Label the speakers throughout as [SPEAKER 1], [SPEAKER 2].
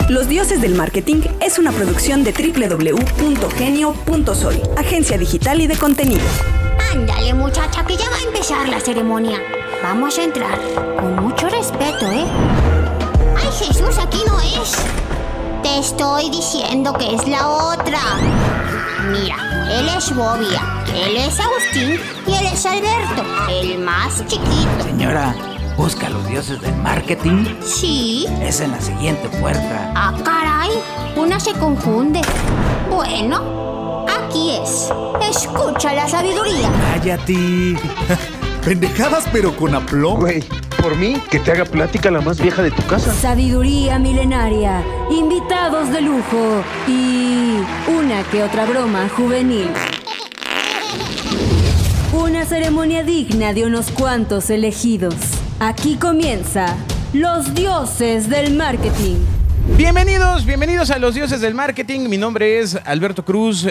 [SPEAKER 1] Los Dioses del Marketing es una producción de www.genio.soy, agencia digital y de contenido.
[SPEAKER 2] Ándale, muchacha, que ya va a empezar la ceremonia. Vamos a entrar con mucho respeto, ¿eh? ¡Ay, Jesús, aquí no es! Te estoy diciendo que es la otra. Mira, él es Bobia, él es Agustín y él es Alberto, el más chiquito.
[SPEAKER 3] Señora, ¿busca a los dioses del marketing?
[SPEAKER 2] Sí.
[SPEAKER 3] Es en la siguiente puerta.
[SPEAKER 2] Ah, caray, una se confunde. Bueno, aquí es. Escucha la sabiduría.
[SPEAKER 4] ¡Cállate! Pendejadas pero con aplomo.
[SPEAKER 5] Güey, por mí, que te haga plática la más vieja de tu casa.
[SPEAKER 6] Sabiduría milenaria, invitados de lujo y una que otra broma juvenil. Una ceremonia digna de unos cuantos elegidos. Aquí comienza Los Dioses del Marketing.
[SPEAKER 7] Bienvenidos a Los Dioses del Marketing. Mi nombre es Alberto Cruz.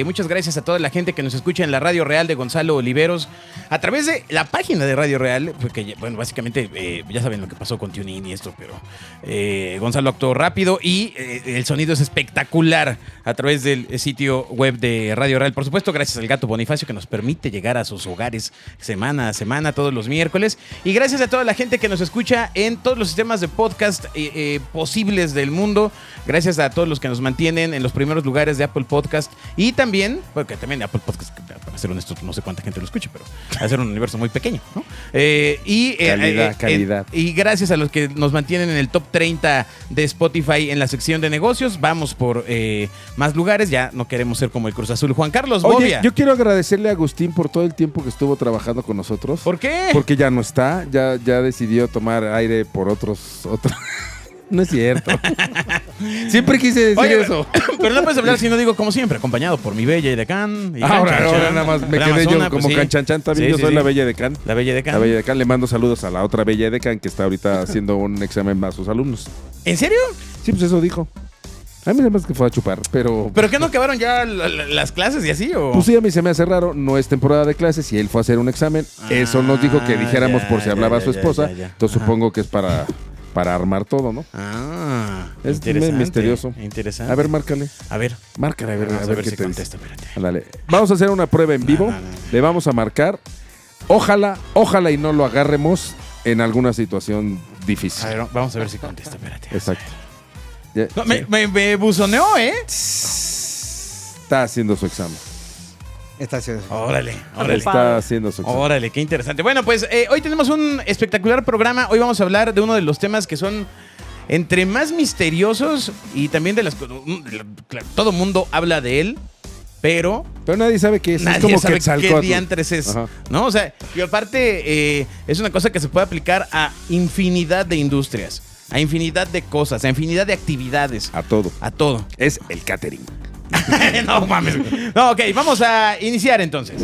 [SPEAKER 7] Muchas gracias a toda la gente que nos escucha en la Radio Real de Gonzalo Oliveros a través de la página de Radio Real, porque bueno, básicamente ya saben lo que pasó con TuneIn y esto, pero Gonzalo actuó rápido y el sonido es espectacular a través del sitio web de Radio Real. Por supuesto, gracias al Gato Bonifacio que nos permite llegar a sus hogares semana a semana, todos los miércoles. Y gracias a toda la gente que nos escucha en todos los sistemas de podcast posibles del mundo. Gracias a todos los que nos mantienen en los primeros lugares de Apple Podcast y también, porque también Apple Podcast, para ser honesto, no sé cuánta gente lo escucha, pero va a ser un universo muy pequeño, ¿no?
[SPEAKER 4] Calidad.
[SPEAKER 7] Y gracias a los que nos mantienen en el top 30 de Spotify en la sección de negocios. Vamos por más lugares, ya no queremos ser como el Cruz Azul. Juan Carlos
[SPEAKER 4] Oye,
[SPEAKER 7] Bobia.
[SPEAKER 4] yo quiero agradecerle a Agustín por todo el tiempo que estuvo trabajando con nosotros.
[SPEAKER 7] ¿Por qué?
[SPEAKER 4] Porque ya no está, ya decidió tomar aire por otros. No es cierto. Siempre quise decir eso.
[SPEAKER 7] Pero no puedes hablar si no digo como siempre, acompañado por mi bella Edecán.
[SPEAKER 4] Ahora nada más me quedé yo como Canchanchan también.
[SPEAKER 7] Sí,
[SPEAKER 4] yo soy la bella Edecán.
[SPEAKER 7] La bella Edecán.
[SPEAKER 4] La bella Edecán. Le mando saludos a la otra bella Edecán que está ahorita haciendo un examen a sus alumnos.
[SPEAKER 7] ¿En serio?
[SPEAKER 4] Sí, pues eso dijo. A mí además que fue a chupar, pero...
[SPEAKER 7] ¿Pero qué no acabaron ya las clases y así? ¿O?
[SPEAKER 4] Pues sí, a mí se me hace raro. No es temporada de clases y él fue a hacer un examen. Eso nos dijo que dijéramos por si hablaba a su esposa. Entonces supongo que es para armar todo, ¿no? Es
[SPEAKER 7] interesante,
[SPEAKER 4] misterioso.
[SPEAKER 7] Interesante.
[SPEAKER 4] A ver, márcale.
[SPEAKER 7] A ver.
[SPEAKER 4] Márcale, a ver qué
[SPEAKER 7] si
[SPEAKER 4] te
[SPEAKER 7] contesta,
[SPEAKER 4] dice.
[SPEAKER 7] espérate.
[SPEAKER 4] Dale. Vamos a hacer una prueba en vivo.
[SPEAKER 7] No.
[SPEAKER 4] Le vamos a marcar. Ojalá y no lo agarremos en alguna situación difícil.
[SPEAKER 7] A ver, vamos a ver si contesta, espérate.
[SPEAKER 4] Exacto. Ya,
[SPEAKER 7] No,
[SPEAKER 4] sí.
[SPEAKER 7] me buzoneó, ¿eh?
[SPEAKER 4] Está haciendo su examen.
[SPEAKER 7] Órale.
[SPEAKER 4] Está haciendo su examen.
[SPEAKER 7] Órale, qué interesante. Bueno, pues hoy tenemos un espectacular programa. Hoy vamos a hablar de uno de los temas que son entre más misteriosos y también de las... Todo mundo habla de él, pero
[SPEAKER 4] nadie sabe qué es.
[SPEAKER 7] nadie
[SPEAKER 4] es como
[SPEAKER 7] sabe qué
[SPEAKER 4] Quetzalcóatl.
[SPEAKER 7] diantres es.
[SPEAKER 4] Ajá.
[SPEAKER 7] ¿No? O sea, y aparte es una cosa que se puede aplicar a infinidad de industrias, a infinidad de cosas, a infinidad de actividades.
[SPEAKER 4] A todo.
[SPEAKER 7] A todo.
[SPEAKER 4] Es el catering.
[SPEAKER 7] No mames. No, ok, vamos a iniciar entonces.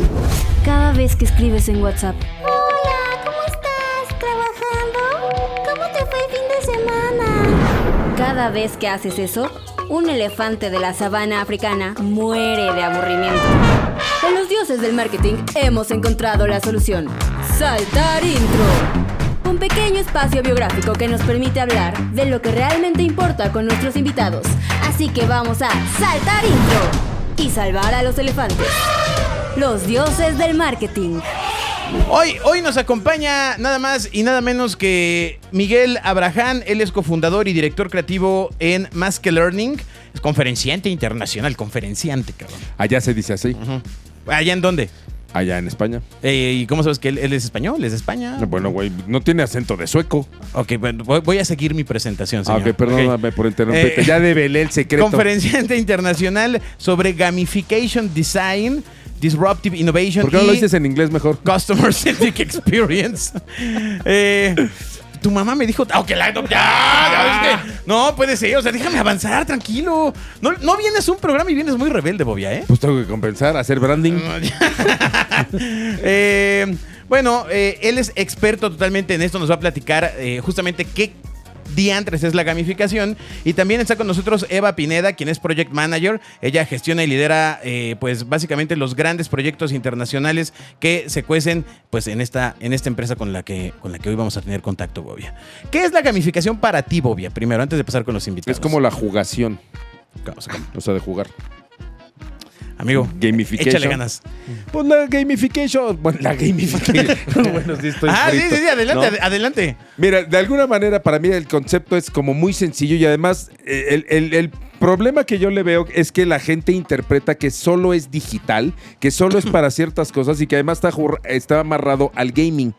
[SPEAKER 6] Cada vez que escribes en WhatsApp,
[SPEAKER 2] Hola, ¿cómo estás? ¿Trabajando? ¿Cómo te fue el fin de semana?
[SPEAKER 6] cada vez que haces eso, un elefante de la sabana africana muere de aburrimiento. En Los Dioses del Marketing hemos encontrado la solución. Saltar Intro. Un pequeño espacio biográfico que nos permite hablar de lo que realmente importa con nuestros invitados. Así que vamos a saltar intro y salvar a los elefantes. Los Dioses del Marketing.
[SPEAKER 7] Hoy nos acompaña nada más y nada menos que Miguel Abraham. Él es cofundador y director creativo en Más que Learning. Es conferenciante internacional, conferenciante, cabrón.
[SPEAKER 4] Allá se dice así.
[SPEAKER 7] ¿Allá en dónde?
[SPEAKER 4] Allá en España.
[SPEAKER 7] ¿Y cómo sabes que él es español? ¿Es de España?
[SPEAKER 4] Bueno, güey, no tiene acento de sueco.
[SPEAKER 7] Ok, bueno, voy a seguir mi presentación, señor.
[SPEAKER 4] Ok, perdóname por interrumpirte. Ya develé el secreto.
[SPEAKER 7] Conferenciante internacional sobre gamification design, disruptive innovation.
[SPEAKER 4] ¿Por qué no lo dices en inglés mejor?
[SPEAKER 7] Customer centric experience. Tu mamá me dijo, ok, ya, no puede ser, o sea, déjame avanzar, tranquilo. No vienes a un programa y vienes muy rebelde, Bobia, ¿eh?
[SPEAKER 4] Pues tengo que compensar, hacer branding.
[SPEAKER 7] Bueno, él es experto totalmente en esto, nos va a platicar justamente qué diantres es la gamificación. Y también está con nosotros Eva Pineda, quien es Project Manager. Ella gestiona y lidera, pues básicamente los grandes proyectos internacionales que se cuecen pues en esta empresa con la que hoy vamos a tener contacto, Bobia. ¿Qué es la gamificación para ti, Bobia? Primero, antes de pasar con los invitados.
[SPEAKER 4] Es como la jugación. O sea, de jugar.
[SPEAKER 7] Amigo,
[SPEAKER 4] Gamification.
[SPEAKER 7] échale ganas.
[SPEAKER 4] Pues la gamification. Bueno, la gamification. Bueno, sí estoy frito,
[SPEAKER 7] sí, adelante,
[SPEAKER 4] ¿no?
[SPEAKER 7] adelante.
[SPEAKER 4] Mira, de alguna manera para mí el concepto es como muy sencillo y además el problema que yo le veo es que la gente interpreta que solo es digital, que solo es para ciertas cosas y que además está amarrado al gaming,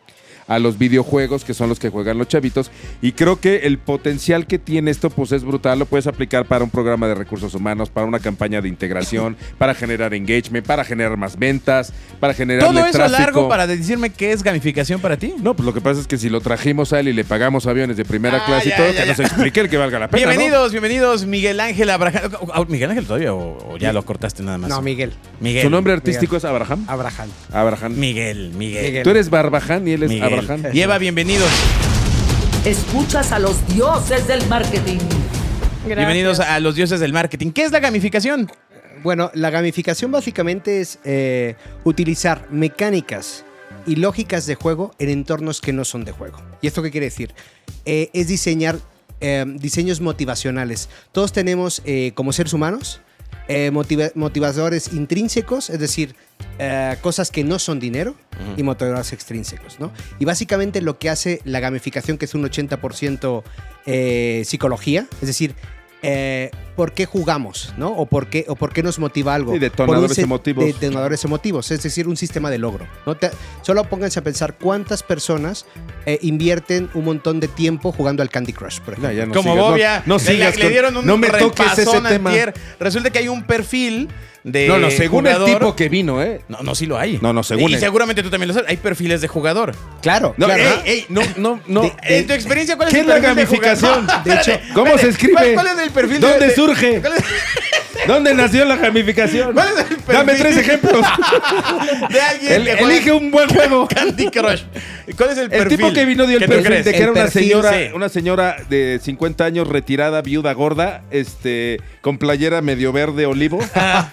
[SPEAKER 4] a los videojuegos que son los que juegan los chavitos, y creo que el potencial que tiene esto pues es brutal. Lo puedes aplicar para un programa de recursos humanos, para una campaña de integración, para generar engagement, para generar más ventas, para generar
[SPEAKER 7] ¿Todo eso
[SPEAKER 4] tráfico.
[SPEAKER 7] largo para decirme qué es gamificación para ti?
[SPEAKER 4] No, pues lo que pasa es que si lo trajimos a él y le pagamos aviones de primera clase y todo, que nos explique el que valga la pena,
[SPEAKER 7] Bienvenidos, Miguel Ángel Abraham. ¿Miguel Ángel todavía o ya lo cortaste nada más?
[SPEAKER 8] No, Miguel.
[SPEAKER 4] ¿Su nombre artístico es Abraham?
[SPEAKER 8] Abraham.
[SPEAKER 7] Miguel.
[SPEAKER 4] Tú eres Barbaján y él es
[SPEAKER 7] Miguel.
[SPEAKER 4] Abraham.
[SPEAKER 7] Y Eva, bienvenidos.
[SPEAKER 9] Escuchas a los dioses del marketing.
[SPEAKER 10] Gracias.
[SPEAKER 7] Bienvenidos a los dioses del marketing. ¿Qué es la gamificación?
[SPEAKER 8] Bueno, la gamificación básicamente es utilizar mecánicas y lógicas de juego en entornos que no son de juego. ¿Y esto qué quiere decir? Es diseñar diseños motivacionales. Todos tenemos, como seres humanos, motivadores intrínsecos, es decir, cosas que no son dinero, y motivadores extrínsecos, ¿no? Y básicamente lo que hace la gamificación, que es un 80% psicología, es decir, ¿por qué jugamos? ¿No? ¿O por qué nos motiva algo?
[SPEAKER 4] Y detonadores emotivos.
[SPEAKER 8] Detonadores emotivos, es decir, un sistema de logro, ¿no? Solo pónganse a pensar cuántas personas invierten un montón de tiempo jugando al Candy Crush, por ejemplo.
[SPEAKER 4] Ya no
[SPEAKER 7] Como
[SPEAKER 4] sigas,
[SPEAKER 7] Bobia,
[SPEAKER 4] no sigas
[SPEAKER 7] le dieron un
[SPEAKER 4] no me toques ese
[SPEAKER 7] repasón
[SPEAKER 4] tema.
[SPEAKER 7] antier. Resulta que hay un perfil de
[SPEAKER 4] No, según
[SPEAKER 7] jugador.
[SPEAKER 4] el tipo que vino, ¿eh?
[SPEAKER 7] No, sí lo hay.
[SPEAKER 4] No, según
[SPEAKER 7] Y
[SPEAKER 4] él.
[SPEAKER 7] seguramente tú también lo sabes. Hay perfiles de jugador.
[SPEAKER 8] Claro,
[SPEAKER 4] No,
[SPEAKER 8] claro.
[SPEAKER 4] no.
[SPEAKER 7] En tu experiencia, ¿cuál es
[SPEAKER 4] ¿Qué
[SPEAKER 7] el
[SPEAKER 4] es la
[SPEAKER 7] perfil de
[SPEAKER 4] gamificación?
[SPEAKER 7] jugador?
[SPEAKER 4] De hecho,
[SPEAKER 7] Espérate,
[SPEAKER 4] ¿cómo se escribe?
[SPEAKER 7] ¿Cuál es el perfil
[SPEAKER 4] ¿Dónde surge?
[SPEAKER 7] ¿Cuál es-
[SPEAKER 4] ¿Dónde nació la gamificación?
[SPEAKER 7] ¿Cuál es el perfil?
[SPEAKER 4] Dame 3 ejemplos.
[SPEAKER 7] de alguien que juega
[SPEAKER 4] Elige un buen juego.
[SPEAKER 7] Candy Crush. ¿Cuál es el
[SPEAKER 4] El
[SPEAKER 7] perfil?
[SPEAKER 4] tipo que vino dio el
[SPEAKER 7] ¿Qué tú
[SPEAKER 4] perfil
[SPEAKER 7] crees?
[SPEAKER 4] de que era
[SPEAKER 8] El perfil,
[SPEAKER 4] una señora de 50 años retirada, viuda gorda, con playera medio verde olivo.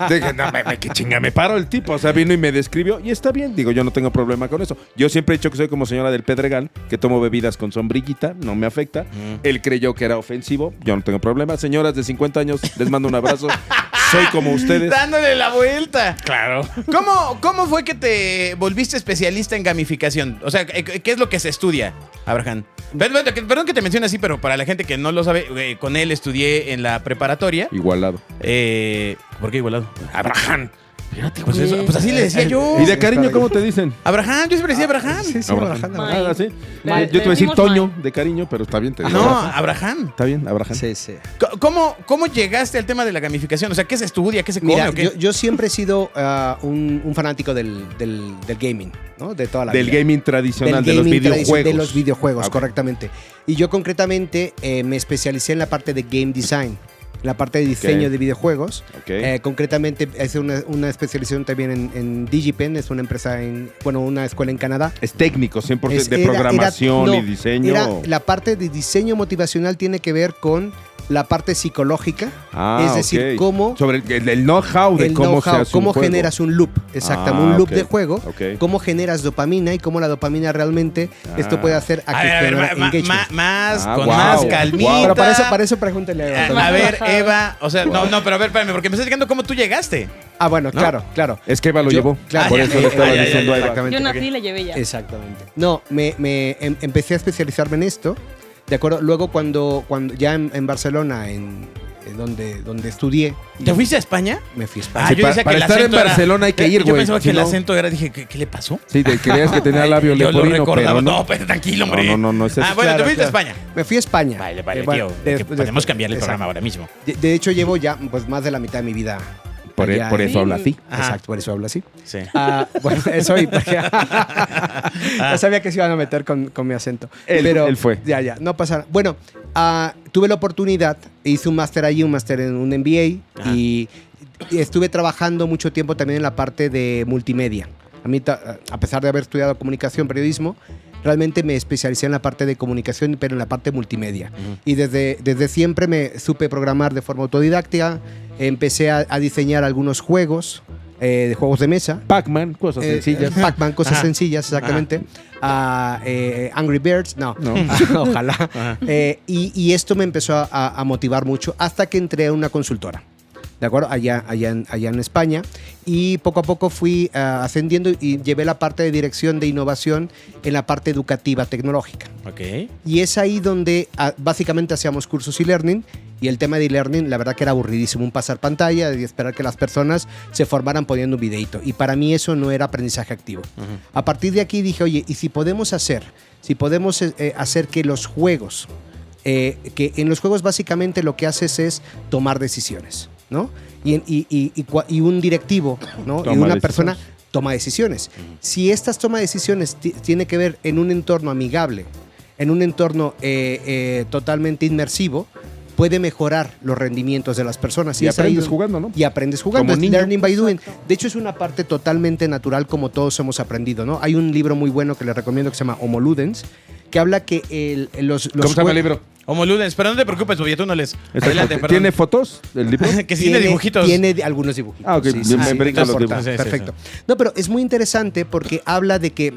[SPEAKER 4] Dije, no, qué chinga, me paro el tipo. O sea, vino y me describió y está bien. Digo, yo no tengo problema con eso. Yo siempre he dicho que soy como señora del Pedregal, que tomo bebidas con sombrillita, no me afecta. Él creyó que era ofensivo, yo no tengo problema. Señoras de 50 años, les mando un abrazo. Soy como ustedes.
[SPEAKER 7] Dándole la vuelta.
[SPEAKER 4] Claro.
[SPEAKER 7] ¿Cómo fue que te volviste especialista en gamificación? O sea, ¿qué es lo que se estudia, Abraham? Perdón que te mencione así, pero para la gente que no lo sabe, con él estudié en la preparatoria.
[SPEAKER 4] Igualado.
[SPEAKER 7] ¿Por qué igualado?
[SPEAKER 4] Abraham. Fíjate,
[SPEAKER 7] Pues, pues así le decía yo.
[SPEAKER 4] ¿Y de cariño cómo te dicen?
[SPEAKER 7] Abraham, yo siempre decía Abraham.
[SPEAKER 8] Sí,
[SPEAKER 4] Abraham.
[SPEAKER 8] Abraham.
[SPEAKER 4] Ah, sí.
[SPEAKER 10] Le
[SPEAKER 4] Yo te voy a decir
[SPEAKER 10] decimos
[SPEAKER 4] Toño
[SPEAKER 10] Mike.
[SPEAKER 4] de cariño, pero está bien. Te digo
[SPEAKER 7] No,
[SPEAKER 4] Abraham.
[SPEAKER 7] Abraham.
[SPEAKER 4] Está bien, Abraham.
[SPEAKER 8] Sí, sí.
[SPEAKER 7] ¿Cómo llegaste al tema de la gamificación? O sea, ¿qué se estudia? ¿Qué se come?
[SPEAKER 8] Mira,
[SPEAKER 7] ¿O qué?
[SPEAKER 8] yo siempre he sido un fanático del gaming, ¿no? De toda la
[SPEAKER 4] Del
[SPEAKER 8] vida.
[SPEAKER 4] gaming tradicional,
[SPEAKER 8] Del
[SPEAKER 4] de los
[SPEAKER 8] gaming
[SPEAKER 4] videojuegos.
[SPEAKER 8] de los videojuegos,
[SPEAKER 4] Ok.
[SPEAKER 8] correctamente. Y yo concretamente me especialicé en la parte de game design, en la parte de diseño
[SPEAKER 4] Ok.
[SPEAKER 8] de videojuegos.
[SPEAKER 4] Ok.
[SPEAKER 8] Concretamente hice una especialización también en DigiPen, es una empresa una escuela en Canadá.
[SPEAKER 4] Es técnico, 100%
[SPEAKER 8] Es-
[SPEAKER 4] de
[SPEAKER 8] era-
[SPEAKER 4] programación
[SPEAKER 8] no,
[SPEAKER 4] y diseño.
[SPEAKER 8] la parte de diseño motivacional tiene que ver con la parte psicológica, es decir,
[SPEAKER 4] ok.
[SPEAKER 8] cómo
[SPEAKER 4] Sobre el know-how de
[SPEAKER 8] el
[SPEAKER 4] cómo
[SPEAKER 8] know-how,
[SPEAKER 4] se hace
[SPEAKER 8] cómo
[SPEAKER 4] un juego.
[SPEAKER 8] generas un loop, exactamente,
[SPEAKER 4] Ah,
[SPEAKER 8] un loop
[SPEAKER 4] ok,
[SPEAKER 8] de juego,
[SPEAKER 4] ok.
[SPEAKER 8] cómo generas dopamina y cómo la dopamina realmente esto puede hacer
[SPEAKER 7] A ver,
[SPEAKER 8] engagement.
[SPEAKER 7] más,
[SPEAKER 4] Ah,
[SPEAKER 7] con
[SPEAKER 4] wow,
[SPEAKER 7] más
[SPEAKER 4] wow.
[SPEAKER 7] calmita.
[SPEAKER 8] Pero para eso pregúntale a Eva.
[SPEAKER 7] A ver, Eva, o sea, no, pero a ver, espérame, porque me estás explicando cómo tú llegaste.
[SPEAKER 8] Ah, bueno,
[SPEAKER 7] ¿no?
[SPEAKER 8] claro.
[SPEAKER 4] Es que Eva lo
[SPEAKER 8] Yo-
[SPEAKER 4] llevó.
[SPEAKER 8] claro.
[SPEAKER 4] Por eso le estaba
[SPEAKER 7] ya,
[SPEAKER 4] diciendo a Eva.
[SPEAKER 8] Exactamente.
[SPEAKER 10] Yo nací y le llevé ya.
[SPEAKER 8] Exactamente. No, empecé a especializarme en esto, ¿de acuerdo? Luego cuando ya en Barcelona, en donde estudié.
[SPEAKER 7] ¿Te fuiste a España?
[SPEAKER 8] Me fui a España.
[SPEAKER 7] Ah,
[SPEAKER 4] Sí,
[SPEAKER 7] yo decía
[SPEAKER 4] para
[SPEAKER 7] que el
[SPEAKER 4] estar en
[SPEAKER 7] acento era-
[SPEAKER 4] Barcelona hay que ir,
[SPEAKER 7] Yo
[SPEAKER 4] güey,
[SPEAKER 7] pensaba que
[SPEAKER 4] si
[SPEAKER 7] el
[SPEAKER 4] no-
[SPEAKER 7] acento era, dije, ¿qué le pasó?
[SPEAKER 4] Sí, creías que tenía labio
[SPEAKER 7] Yo lo
[SPEAKER 4] leporino,
[SPEAKER 7] recordaba.
[SPEAKER 4] pero no.
[SPEAKER 7] No, pero tranquilo, hombre.
[SPEAKER 4] No es eso.
[SPEAKER 7] Ah, bueno, te
[SPEAKER 8] Claro,
[SPEAKER 7] fuiste a
[SPEAKER 8] claro.
[SPEAKER 7] España.
[SPEAKER 8] Me fui a España.
[SPEAKER 7] Vale,
[SPEAKER 8] Bueno,
[SPEAKER 7] podemos cambiar el
[SPEAKER 8] exacto.
[SPEAKER 7] programa ahora mismo.
[SPEAKER 8] De hecho, llevo ya pues más de la mitad de mi vida.
[SPEAKER 4] Por
[SPEAKER 8] allá
[SPEAKER 4] eso
[SPEAKER 8] en-
[SPEAKER 4] habla así.
[SPEAKER 7] Ajá.
[SPEAKER 8] Exacto, por eso hablo así.
[SPEAKER 7] Sí.
[SPEAKER 8] Bueno, eso y porque ya sabía que se iban a meter con mi acento.
[SPEAKER 4] Él fue.
[SPEAKER 8] Ya, no pasa nada. Bueno, tuve la oportunidad, hice un máster allí, un máster en un MBA y estuve trabajando mucho tiempo también en la parte de multimedia. A mí, a pesar de haber estudiado comunicación, periodismo, realmente me especialicé en la parte de comunicación, pero en la parte multimedia. Y desde siempre me supe programar de forma autodidáctica, empecé a diseñar algunos juegos, de juegos de mesa.
[SPEAKER 4] Pac-Man, cosas sencillas.
[SPEAKER 8] Pac-Man, cosas sencillas, exactamente. Angry Birds, no. Ojalá. Y esto me empezó a motivar mucho hasta que entré a una consultora. ¿De acuerdo? Allá en España. Y poco a poco fui ascendiendo y llevé la parte de dirección de innovación en la parte educativa tecnológica.
[SPEAKER 7] Ok.
[SPEAKER 8] Y es ahí donde básicamente hacíamos cursos e-learning. Y el tema de e-learning, la verdad que era aburridísimo. Un pasar pantalla y esperar que las personas se formaran poniendo un videito. Y para mí eso no era aprendizaje activo. A partir de aquí dije, oye, ¿y si podemos hacer que los juegos, que en los juegos básicamente lo que haces es tomar decisiones, ¿no? Y un directivo, ¿no? Y una persona toma decisiones. Si estas toma decisiones tiene que ver en un entorno amigable, en un entorno totalmente inmersivo, puede mejorar los rendimientos de las personas.
[SPEAKER 4] Y aprendes jugando, ¿no?
[SPEAKER 8] Y aprendes jugando.
[SPEAKER 4] Como niño.
[SPEAKER 8] Learning by doing. De hecho, es una parte totalmente natural como todos hemos aprendido, ¿no? Hay un libro muy bueno que les recomiendo que se llama Homo Ludens, que habla que los
[SPEAKER 4] ¿Cómo se llama el libro?
[SPEAKER 7] Homo Ludens, pero no te preocupes, porque tú no lees. Adelante, perdón.
[SPEAKER 4] ¿Tiene fotos el libro?
[SPEAKER 7] Que sí tiene dibujitos.
[SPEAKER 8] Tiene algunos dibujitos.
[SPEAKER 4] Ah, ok. Me brinca los dibujos.
[SPEAKER 8] Perfecto. No, pero es muy interesante porque habla de que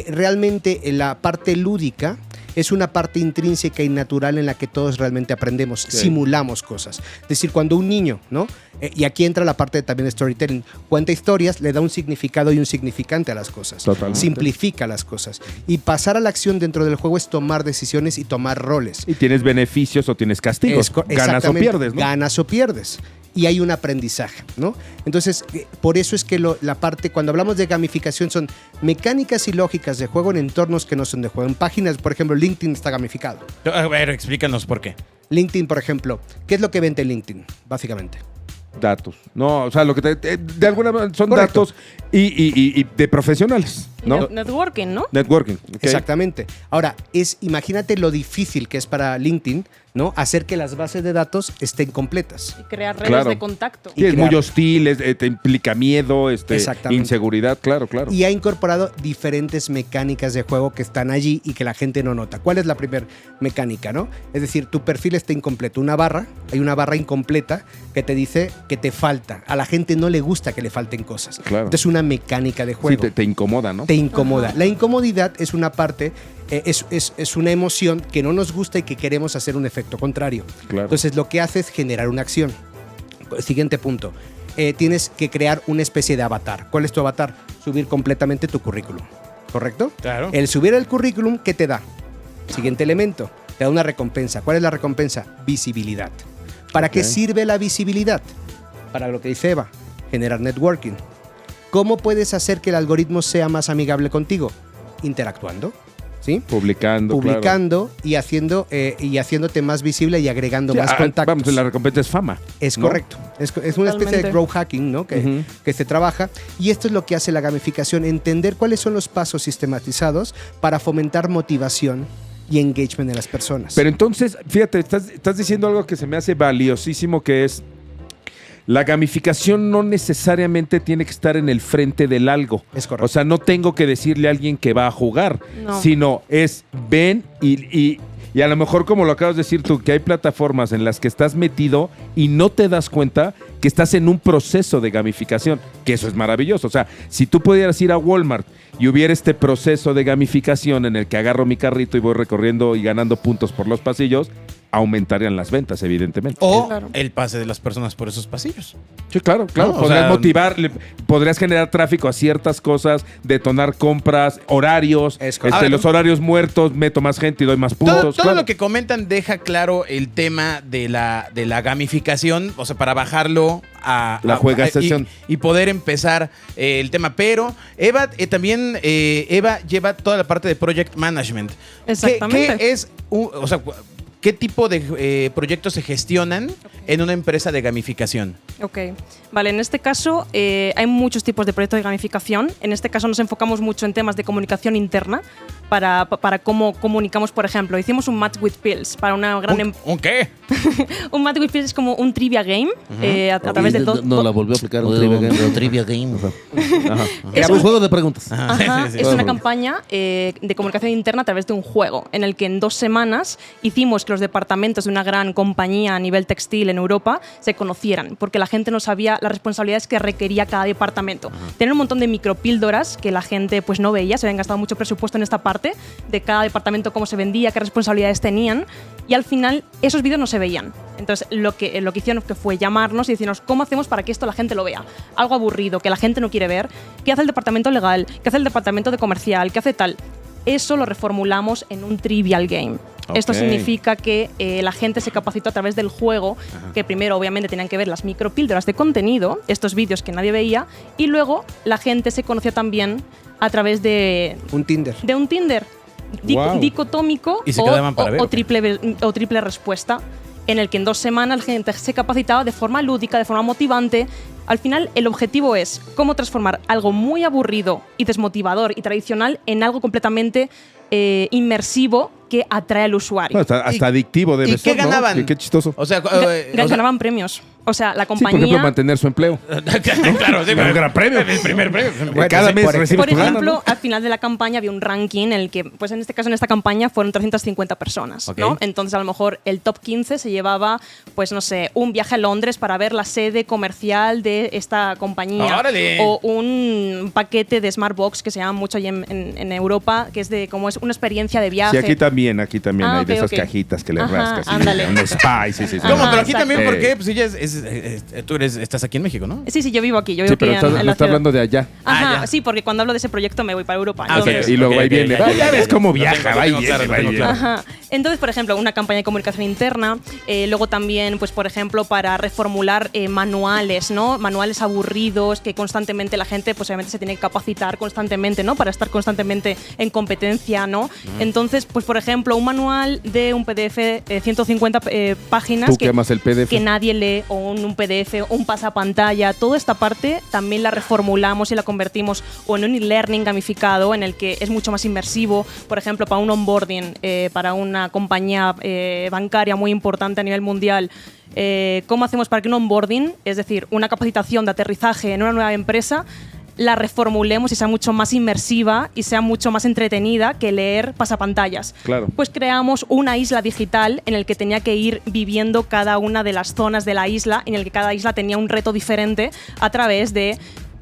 [SPEAKER 8] realmente la parte lúdica es una parte intrínseca y natural en la que todos realmente aprendemos, simulamos cosas. Es decir, cuando un niño, ¿no? Y aquí entra la parte también de storytelling, cuenta historias, le da un significado y un significante a las cosas.
[SPEAKER 4] Totalmente.
[SPEAKER 8] Simplifica las cosas. Y pasar a la acción dentro del juego es tomar decisiones y tomar roles.
[SPEAKER 4] Y tienes beneficios o tienes castigos. Ganas o pierdes, ¿no?
[SPEAKER 8] Ganas o pierdes. Y hay un aprendizaje, ¿no? Entonces, por eso es que la parte, cuando hablamos de gamificación, son mecánicas y lógicas de juego en entornos que no son de juego. En páginas, por ejemplo, LinkedIn está gamificado.
[SPEAKER 7] A ver, explícanos por qué.
[SPEAKER 8] LinkedIn, por ejemplo, ¿qué es lo que vende LinkedIn, básicamente?
[SPEAKER 4] Datos. No, o sea, lo que de alguna manera son
[SPEAKER 8] Correcto.
[SPEAKER 4] datos y de profesionales, ¿no?
[SPEAKER 10] Networking, ¿no?
[SPEAKER 4] Networking. Okay.
[SPEAKER 8] Exactamente. Ahora, imagínate lo difícil que es para LinkedIn, ¿no? Hacer que las bases de datos estén completas.
[SPEAKER 10] Y crear redes de contacto.
[SPEAKER 4] Sí, es muy hostil, te implica miedo,
[SPEAKER 8] Exactamente.
[SPEAKER 4] inseguridad, claro.
[SPEAKER 8] Y ha incorporado diferentes mecánicas de juego que están allí y que la gente no nota. ¿Cuál es la primera mecánica, no? Es decir, tu perfil está incompleto. Hay una barra incompleta que te dice que te falta. A la gente no le gusta que le falten cosas.
[SPEAKER 4] Claro.
[SPEAKER 8] Entonces, una mecánica de juego.
[SPEAKER 4] Sí, te incomoda, ¿no?
[SPEAKER 8] Te incomoda. La incomodidad es una parte, es una emoción que no nos gusta y que queremos hacer un efecto contrario.
[SPEAKER 4] Claro.
[SPEAKER 8] Entonces, lo que hace es generar una acción. Siguiente punto. Tienes que crear una especie de avatar. ¿Cuál es tu avatar? Subir completamente tu currículum. ¿Correcto?
[SPEAKER 7] Claro.
[SPEAKER 8] El subir el currículum, ¿qué te da? Siguiente elemento. Te da una recompensa. ¿Cuál es la recompensa? Visibilidad. ¿Para qué sirve la visibilidad? Para lo que dice Eva, generar networking. ¿Cómo puedes hacer que el algoritmo sea más amigable contigo? Interactuando, ¿sí?
[SPEAKER 4] Publicando,
[SPEAKER 8] claro. y haciéndote más visible y agregando más contactos.
[SPEAKER 4] Vamos, la recompensa es fama.
[SPEAKER 8] Es
[SPEAKER 4] ¿no?
[SPEAKER 8] correcto. Es una especie de growth hacking, ¿no? Que se trabaja. Y esto es lo que hace la gamificación, entender cuáles son los pasos sistematizados para fomentar motivación y engagement de las personas.
[SPEAKER 4] Pero entonces, fíjate, estás diciendo algo que se me hace valiosísimo, que es la gamificación no necesariamente tiene que estar en el frente del algo.
[SPEAKER 8] Es correcto.
[SPEAKER 4] O sea, no tengo que decirle a alguien que va a jugar, sino es ven y a lo mejor, como lo acabas de decir tú, que hay plataformas en las que estás metido y no te das cuenta que estás en un proceso de gamificación, que eso es maravilloso. O sea, si tú pudieras ir a Walmart y hubiera este proceso de gamificación en el que agarro mi carrito y voy recorriendo y ganando puntos por los pasillos, aumentarían las ventas, evidentemente.
[SPEAKER 7] O el pase de las personas por esos pasillos.
[SPEAKER 4] Sí, claro.
[SPEAKER 7] No,
[SPEAKER 4] podrías motivar, podrías generar tráfico a ciertas cosas, detonar compras, horarios. Los horarios muertos, meto más gente y doy más puntos.
[SPEAKER 7] Todo lo que comentan deja claro el tema de la gamificación, o sea, para bajarlo a
[SPEAKER 4] la juegación
[SPEAKER 7] y poder empezar el tema. Pero Eva también lleva toda la parte de project management.
[SPEAKER 10] Exactamente.
[SPEAKER 7] ¿Qué es ¿qué tipo de proyectos se gestionan en una empresa de gamificación?
[SPEAKER 10] Ok, vale, en este caso hay muchos tipos de proyectos de gamificación. En este caso nos enfocamos mucho en temas de comunicación interna para cómo comunicamos, por ejemplo. Hicimos un Match with Pills para una gran...
[SPEAKER 7] ¿Un qué?
[SPEAKER 10] Un Match with Pills es como un trivia game a través de todo...
[SPEAKER 11] No, la volvió a aplicar un trivia game.
[SPEAKER 10] Es
[SPEAKER 11] un juego de preguntas.
[SPEAKER 10] Ajá, es una campaña de comunicación interna a través de un juego, en el que en 2 semanas hicimos que los departamentos de una gran compañía a nivel textil en Europa se conocieran, porque la gente no sabía las responsabilidades que requería cada departamento. Tener un montón de micropíldoras que la gente pues no veía, se habían gastado mucho presupuesto en esta parte, de cada departamento, cómo se vendía, qué responsabilidades tenían, y al final esos vídeos no se veían. Entonces lo que hicieron que fue llamarnos y decirnos cómo hacemos para que esto la gente lo vea. Algo aburrido, que la gente no quiere ver. ¿Qué hace el departamento legal? ¿Qué hace el departamento de comercial? ¿Qué hace tal? Eso lo reformulamos en un trivial game. Esto significa que la gente se capacitó a través del juego, que primero obviamente tenían que ver las micropíldoras de contenido, estos vídeos que nadie veía, y luego la gente se conoció también a través de
[SPEAKER 8] un Tinder.
[SPEAKER 10] De un Tinder dicotómico o triple respuesta, en el que en 2 semanas la gente se capacitaba de forma lúdica, de forma motivante. Al final, el objetivo es cómo transformar algo muy aburrido y desmotivador y tradicional en algo completamente inmersivo que atrae al usuario.
[SPEAKER 4] No, hasta adictivo debe ser,
[SPEAKER 7] ¿Y qué ganaban?
[SPEAKER 4] ¿no? Qué chistoso.
[SPEAKER 7] O sea,
[SPEAKER 10] ganaban premios. O sea, la
[SPEAKER 4] Sí,
[SPEAKER 10] compañía...
[SPEAKER 4] por ejemplo, mantener su empleo.
[SPEAKER 7] Claro, sí,
[SPEAKER 4] un gran premio.
[SPEAKER 7] El primer premio.
[SPEAKER 4] Cada mes recibes
[SPEAKER 10] Por
[SPEAKER 4] tu lana,
[SPEAKER 10] ejemplo,
[SPEAKER 4] ¿no?
[SPEAKER 10] al final de la campaña había un ranking en el que, pues en este caso, en esta campaña fueron 350 personas, ¿no? Entonces, a lo mejor el top 15 se llevaba, pues no sé, un viaje a Londres para ver la sede comercial de esta compañía.
[SPEAKER 7] ¡Órale!
[SPEAKER 10] O un paquete de Smartbox que se llama mucho allí en Europa, que es de como es una experiencia de viaje.
[SPEAKER 4] Sí, aquí también hay de esas
[SPEAKER 10] ok.
[SPEAKER 4] cajitas que le
[SPEAKER 10] Ajá,
[SPEAKER 4] rascas.
[SPEAKER 10] ándale.
[SPEAKER 4] Un spa, sí.
[SPEAKER 7] ¿Cómo? Pero aquí
[SPEAKER 10] exacto.
[SPEAKER 7] también, ¿por qué? Pues ella tú estás aquí en México, ¿no?
[SPEAKER 10] Sí, yo vivo aquí. Yo
[SPEAKER 4] Sí,
[SPEAKER 10] vivo
[SPEAKER 4] pero
[SPEAKER 10] aquí en la
[SPEAKER 4] está
[SPEAKER 10] ciudad.
[SPEAKER 4] hablando de allá.
[SPEAKER 10] Ajá,
[SPEAKER 7] ya.
[SPEAKER 10] sí, porque cuando hablo de ese proyecto me voy para Europa.
[SPEAKER 7] Ah,
[SPEAKER 10] Entonces-
[SPEAKER 4] Y luego va y viene. Ya ves cómo viaja, va y
[SPEAKER 7] Lo tengo
[SPEAKER 4] viene, va y
[SPEAKER 7] claro.
[SPEAKER 4] viene.
[SPEAKER 10] Ajá. Entonces, por ejemplo, una campaña de comunicación interna, luego también, pues, por ejemplo, para reformular manuales, ¿no? Manuales aburridos que constantemente la gente, pues, obviamente se tiene que capacitar constantemente, ¿no? Para estar constantemente en competencia, ¿no? Entonces, pues, por ejemplo, un manual de un PDF 150 páginas
[SPEAKER 4] ¿Tú qué amas el PDF?
[SPEAKER 10] que nadie lee, o un PDF, o un pasapantalla, toda esta parte también la reformulamos y la convertimos o en un e-learning gamificado en el que es mucho más inmersivo, por ejemplo, para un onboarding, para una compañía bancaria muy importante a nivel mundial. ¿Cómo hacemos para que un onboarding, es decir, una capacitación de aterrizaje en una nueva empresa, la reformulemos y sea mucho más inmersiva y sea mucho más entretenida que leer pasapantallas?
[SPEAKER 4] Claro.
[SPEAKER 10] Pues creamos una isla digital en el que tenía que ir viviendo cada una de las zonas de la isla, en el que cada isla tenía un reto diferente a través de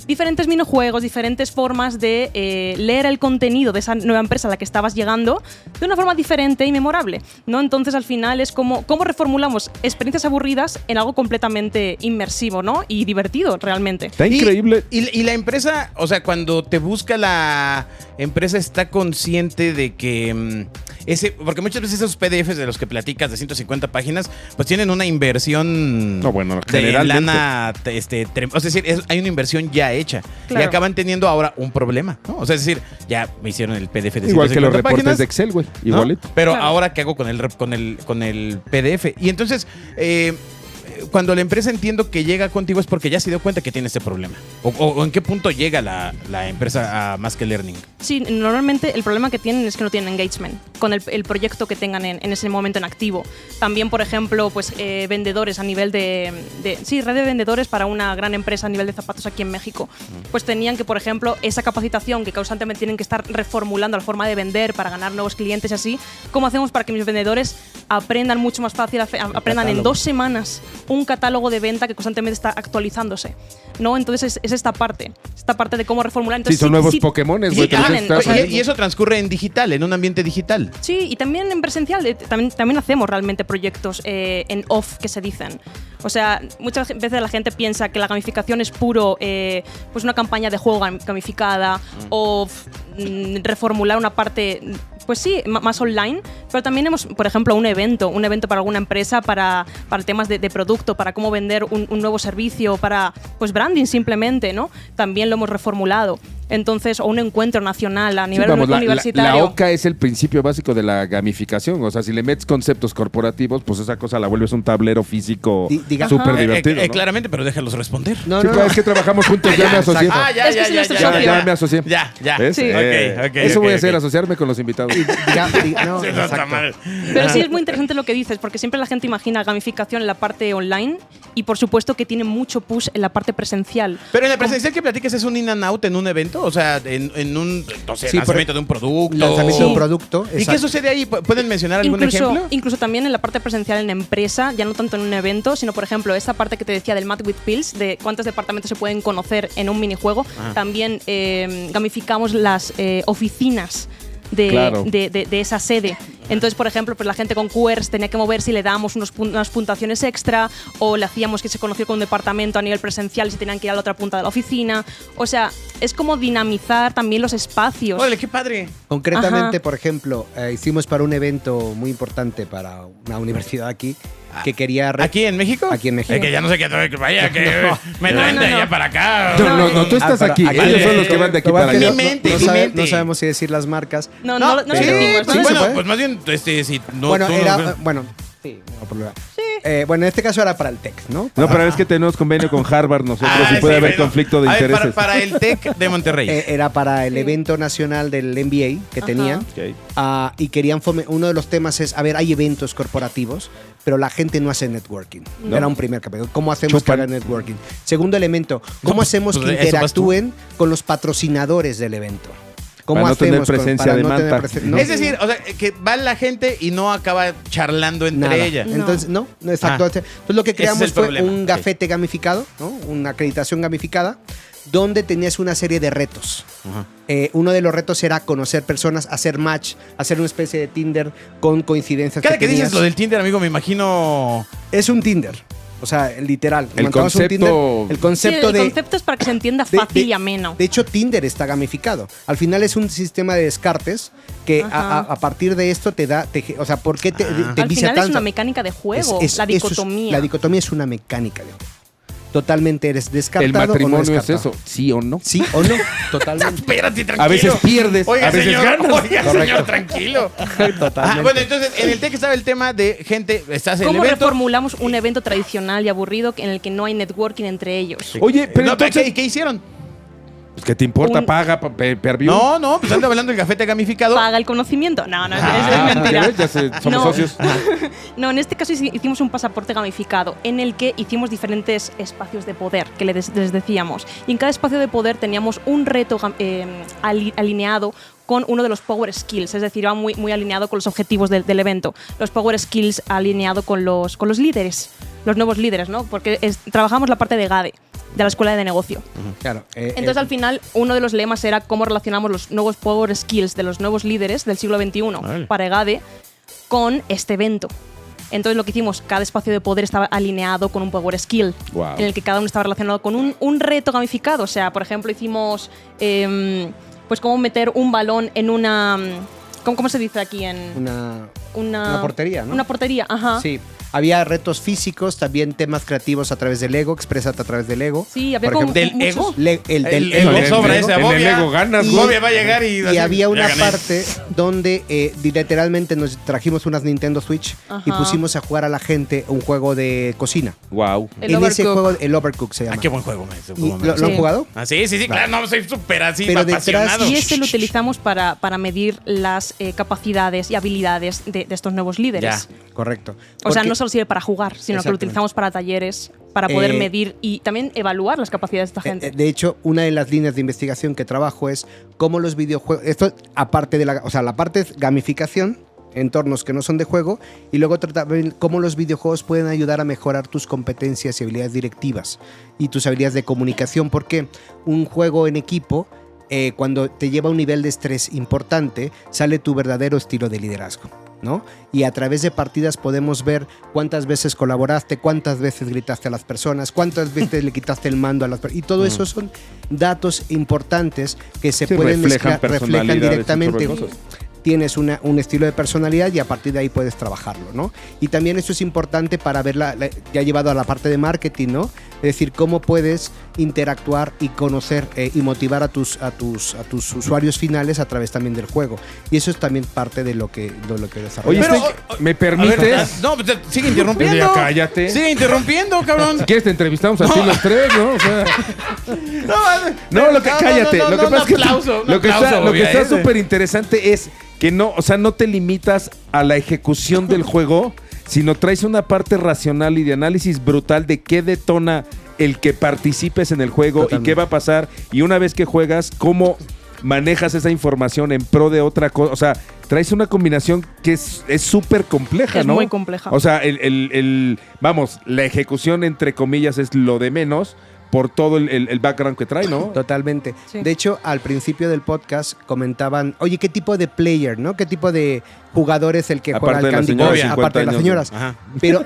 [SPEAKER 10] diferentes minijuegos, diferentes formas de leer el contenido de esa nueva empresa a la que estabas llegando de una forma diferente y memorable, ¿no? Entonces, al final es como cómo reformulamos experiencias aburridas en algo completamente inmersivo, ¿no? Y divertido, realmente.
[SPEAKER 4] Está increíble.
[SPEAKER 7] Y la empresa, o sea, cuando te busca la empresa, está consciente de que porque muchas veces esos PDFs de los que platicas de 150 páginas, pues tienen una inversión
[SPEAKER 4] No, bueno,
[SPEAKER 7] de
[SPEAKER 4] generalmente.
[SPEAKER 7] lana, es decir, hay una inversión ya hecha.
[SPEAKER 10] Claro.
[SPEAKER 7] Y acaban teniendo ahora un problema, ¿no? O sea, es decir, ya me hicieron el PDF de 150
[SPEAKER 4] Igual que los reportes
[SPEAKER 7] páginas,
[SPEAKER 4] de Excel, güey.
[SPEAKER 7] ¿no?
[SPEAKER 4] Igualito.
[SPEAKER 7] Pero
[SPEAKER 10] Claro.
[SPEAKER 7] ahora, ¿qué hago con el PDF? Y entonces, cuando la empresa entiendo que llega contigo es porque ya se dio cuenta que tiene este problema. ¿O en qué punto llega la empresa a Más que Learning?
[SPEAKER 10] Sí, normalmente el problema que tienen es que no tienen engagement con el proyecto que tengan en ese momento en activo. También, por ejemplo, pues vendedores a nivel red de vendedores para una gran empresa a nivel de zapatos aquí en México. Pues tenían que, por ejemplo, esa capacitación que constantemente tienen que estar reformulando la forma de vender para ganar nuevos clientes y así. ¿Cómo hacemos para que mis vendedores aprendan mucho más fácil, aprendan en 2 semanas un catálogo de venta que constantemente está actualizándose, ¿no? Entonces es esta parte de cómo reformular. Entonces,
[SPEAKER 4] Sí, son nuevos Pokémones, güey.
[SPEAKER 7] Y eso transcurre en digital, en un ambiente digital.
[SPEAKER 10] Sí, y también en presencial. También hacemos realmente proyectos en off, que se dicen. O sea, muchas veces la gente piensa que la gamificación es puro, pues una campaña de juego gamificada o reformular una parte pues sí, más online, pero también hemos, por ejemplo, un evento para alguna empresa, para temas de producto, para cómo vender un nuevo servicio, para pues branding simplemente, ¿no? También lo hemos reformulado. Entonces, o un encuentro nacional a nivel universitario.
[SPEAKER 4] La OCA es el principio básico de la gamificación. O sea, si le metes conceptos corporativos, pues esa cosa la vuelves un tablero físico súper divertido. ¿no?
[SPEAKER 7] Claramente, pero déjalos responder.
[SPEAKER 4] No, es que trabajamos juntos, ya me asocié.
[SPEAKER 7] Ya
[SPEAKER 4] me asocié.
[SPEAKER 7] Ya.
[SPEAKER 4] ¿Ves?
[SPEAKER 7] Sí.
[SPEAKER 4] Eso voy a hacer, asociarme con los invitados.
[SPEAKER 7] No está mal.
[SPEAKER 10] Pero sí es muy interesante lo que dices, porque siempre la gente imagina gamificación en la parte online y por supuesto que tiene mucho push en la parte presencial.
[SPEAKER 7] Pero en la presencial que platiques es un in and out en un evento, o sea, en un lanzamiento de un producto.
[SPEAKER 8] Lanzamiento de un producto.
[SPEAKER 7] ¿Y qué sucede ahí? ¿Pueden mencionar algún ejemplo?
[SPEAKER 10] Incluso también en la parte presencial en empresa, ya no tanto en un evento, sino por ejemplo esta parte que te decía del Math with Pills, de cuántos departamentos se pueden conocer en un minijuego. También gamificamos las oficinas de esa sede. Entonces, por ejemplo, pues la gente con QRs tenía que moverse y le dábamos unas puntuaciones extra, o le hacíamos que se conociera con un departamento a nivel presencial y se tenían que ir a la otra punta de la oficina. O sea, es como dinamizar también los espacios.
[SPEAKER 7] ¡Órale, qué padre!
[SPEAKER 8] Concretamente, por ejemplo, hicimos para un evento muy importante para una universidad aquí, que quería...
[SPEAKER 7] ¿Aquí en México?
[SPEAKER 8] Aquí en México.
[SPEAKER 7] Es que ya no sé qué vaya, que me traen de allá para acá.
[SPEAKER 4] No, tú estás aquí. Ellos son los que van de aquí para allá.
[SPEAKER 7] Mi mente.
[SPEAKER 8] No sabemos si decir las marcas.
[SPEAKER 10] No decimos.
[SPEAKER 7] Bueno, pues más bien, sí.
[SPEAKER 8] Bueno, sí, no problema. Bueno, en este caso era para el TEC, ¿no?
[SPEAKER 4] No, pero es que tenemos convenio con Harvard nosotros y puede haber conflicto de intereses.
[SPEAKER 7] Para el TEC de Monterrey.
[SPEAKER 8] Era para el evento nacional del MBA que tenían. Y querían uno de los temas es, a ver, hay eventos corporativos, pero la gente no hace networking. No. Era un primer capítulo. ¿Cómo hacemos que haga networking? Segundo elemento, ¿cómo hacemos que interactúen con los patrocinadores del evento? ¿Cómo
[SPEAKER 4] para no
[SPEAKER 8] hacemos
[SPEAKER 4] tener presencia de manta?
[SPEAKER 7] Es decir, o sea, que va la gente y no acaba charlando entre ella.
[SPEAKER 8] Entonces, no, exacto. Entonces lo que creamos fue un gafete gamificado, ¿no? Una acreditación gamificada, donde tenías una serie de retos. Uno de los retos era conocer personas, hacer match, hacer una especie de Tinder con coincidencias.
[SPEAKER 7] Cada que dices lo del Tinder, amigo, me imagino...
[SPEAKER 8] Es un Tinder. O sea, literal.
[SPEAKER 4] El concepto
[SPEAKER 10] es para que se entienda fácil y ameno.
[SPEAKER 8] De hecho, Tinder está gamificado. Al final es un sistema de descartes que a partir de esto te da... o sea, ¿por qué te
[SPEAKER 10] al final es una mecánica de juego, la dicotomía.
[SPEAKER 8] La dicotomía es una mecánica de juego. Totalmente eres descartado.
[SPEAKER 4] El matrimonio
[SPEAKER 8] o no
[SPEAKER 4] es eso, sí o no.
[SPEAKER 8] Sí o no, totalmente.
[SPEAKER 7] Espérate, tranquilo.
[SPEAKER 4] A veces pierdes,
[SPEAKER 7] oiga,
[SPEAKER 4] a veces ganas.
[SPEAKER 7] Oiga, señor, tranquilo.
[SPEAKER 8] Totalmente.
[SPEAKER 7] Bueno, entonces, en el TEC estaba el tema de gente, estás en el evento.
[SPEAKER 10] ¿Cómo reformulamos un evento tradicional y aburrido en el que no hay networking entre ellos?
[SPEAKER 4] Oye, pero entonces...
[SPEAKER 7] ¿qué hicieron?
[SPEAKER 4] Pues, ¿qué te importa? Paga per view.
[SPEAKER 7] No, pues anda hablando del gafete gamificado.
[SPEAKER 10] Paga el conocimiento. No, es mentira.
[SPEAKER 4] Ya somos socios.
[SPEAKER 10] No, en este caso hicimos un pasaporte gamificado en el que hicimos diferentes espacios de poder, que les decíamos. Y en cada espacio de poder teníamos un reto alineado con uno de los Power Skills, es decir, va muy alineado con los objetivos del evento. Los Power Skills alineado con los líderes, los nuevos líderes, ¿no? Porque trabajamos la parte de GADE, de la Escuela de Negocio.
[SPEAKER 8] Claro.
[SPEAKER 10] Entonces, al final, uno de los lemas era cómo relacionamos los nuevos Power Skills de los nuevos líderes del siglo XXI para EGADE con este evento. Entonces, lo que hicimos, cada espacio de poder estaba alineado con un Power Skill, en el que cada uno estaba relacionado con un reto gamificado. O sea, por ejemplo, hicimos... pues cómo meter un balón en una... ¿Cómo se dice aquí?
[SPEAKER 8] Una portería, ¿no?
[SPEAKER 10] Una portería, ajá.
[SPEAKER 8] Sí. Había retos físicos, también temas creativos a través del ego, exprésate a través del ego.
[SPEAKER 10] Sí, había como
[SPEAKER 7] ¿Del ego?
[SPEAKER 8] El ego
[SPEAKER 7] sobra ese,
[SPEAKER 4] en el ego ganas.
[SPEAKER 7] Bobia va a llegar y...
[SPEAKER 8] Y había una parte donde literalmente nos trajimos unas Nintendo Switch y pusimos a jugar a la gente un juego de cocina.
[SPEAKER 4] Wow.
[SPEAKER 8] En ese juego, el Overcook se llama.
[SPEAKER 7] Qué buen juego, maestro.
[SPEAKER 8] ¿Lo han jugado?
[SPEAKER 7] Sí, claro, no, soy súper así,
[SPEAKER 8] pero
[SPEAKER 7] apasionado.
[SPEAKER 10] Y este lo utilizamos para medir las capacidades y habilidades de estos nuevos líderes.
[SPEAKER 8] Ya, correcto.
[SPEAKER 10] O sea, no solo sirve para jugar, sino que lo utilizamos para talleres, para poder medir y también evaluar las capacidades de esta gente.
[SPEAKER 8] De hecho, una de las líneas de investigación que trabajo es cómo los videojuegos... Esto aparte de la parte es gamificación, entornos que no son de juego, y luego también cómo los videojuegos pueden ayudar a mejorar tus competencias y habilidades directivas y tus habilidades de comunicación, porque un juego en equipo, cuando te lleva a un nivel de estrés importante, sale tu verdadero estilo de liderazgo, ¿no? Y a través de partidas podemos ver cuántas veces colaboraste, cuántas veces gritaste a las personas, cuántas veces le quitaste el mando a las personas. Y todo eso son datos importantes que se pueden reflejan directamente. tienes un estilo de personalidad y a partir de ahí puedes trabajarlo, ¿no? Y también eso es importante para ver ya llevado a la parte de marketing, ¿no? Es decir, cómo puedes interactuar y conocer y motivar a tus usuarios finales a través también del juego. Y eso es también parte de lo que desarrolla.
[SPEAKER 4] Oye, ¿me permites?
[SPEAKER 7] No, pues, sigue interrumpiendo.
[SPEAKER 4] Ya cállate.
[SPEAKER 7] Sigue interrumpiendo, cabrón.
[SPEAKER 4] Si quieres te entrevistamos a ti los tres, ¿no? O sea, cállate. Lo que pasa es que lo que está súper interesante es que no te limitas a la ejecución del juego, sino traes una parte racional y de análisis brutal de qué detona el que participes en el juego. Totalmente. Y qué va a pasar. Y una vez que juegas, cómo manejas esa información en pro de otra cosa. O sea, traes una combinación que es súper compleja, ¿no?
[SPEAKER 10] Es muy compleja.
[SPEAKER 4] O sea, la ejecución, entre comillas, es lo de menos por todo el background que trae, ¿no?
[SPEAKER 8] Totalmente.
[SPEAKER 10] Sí.
[SPEAKER 8] De hecho, al principio del podcast comentaban, oye, ¿qué tipo de player, no? ¿Qué tipo de jugador es el que juega al Candy Crush? Aparte de las señoras.
[SPEAKER 7] Ajá.
[SPEAKER 8] Pero,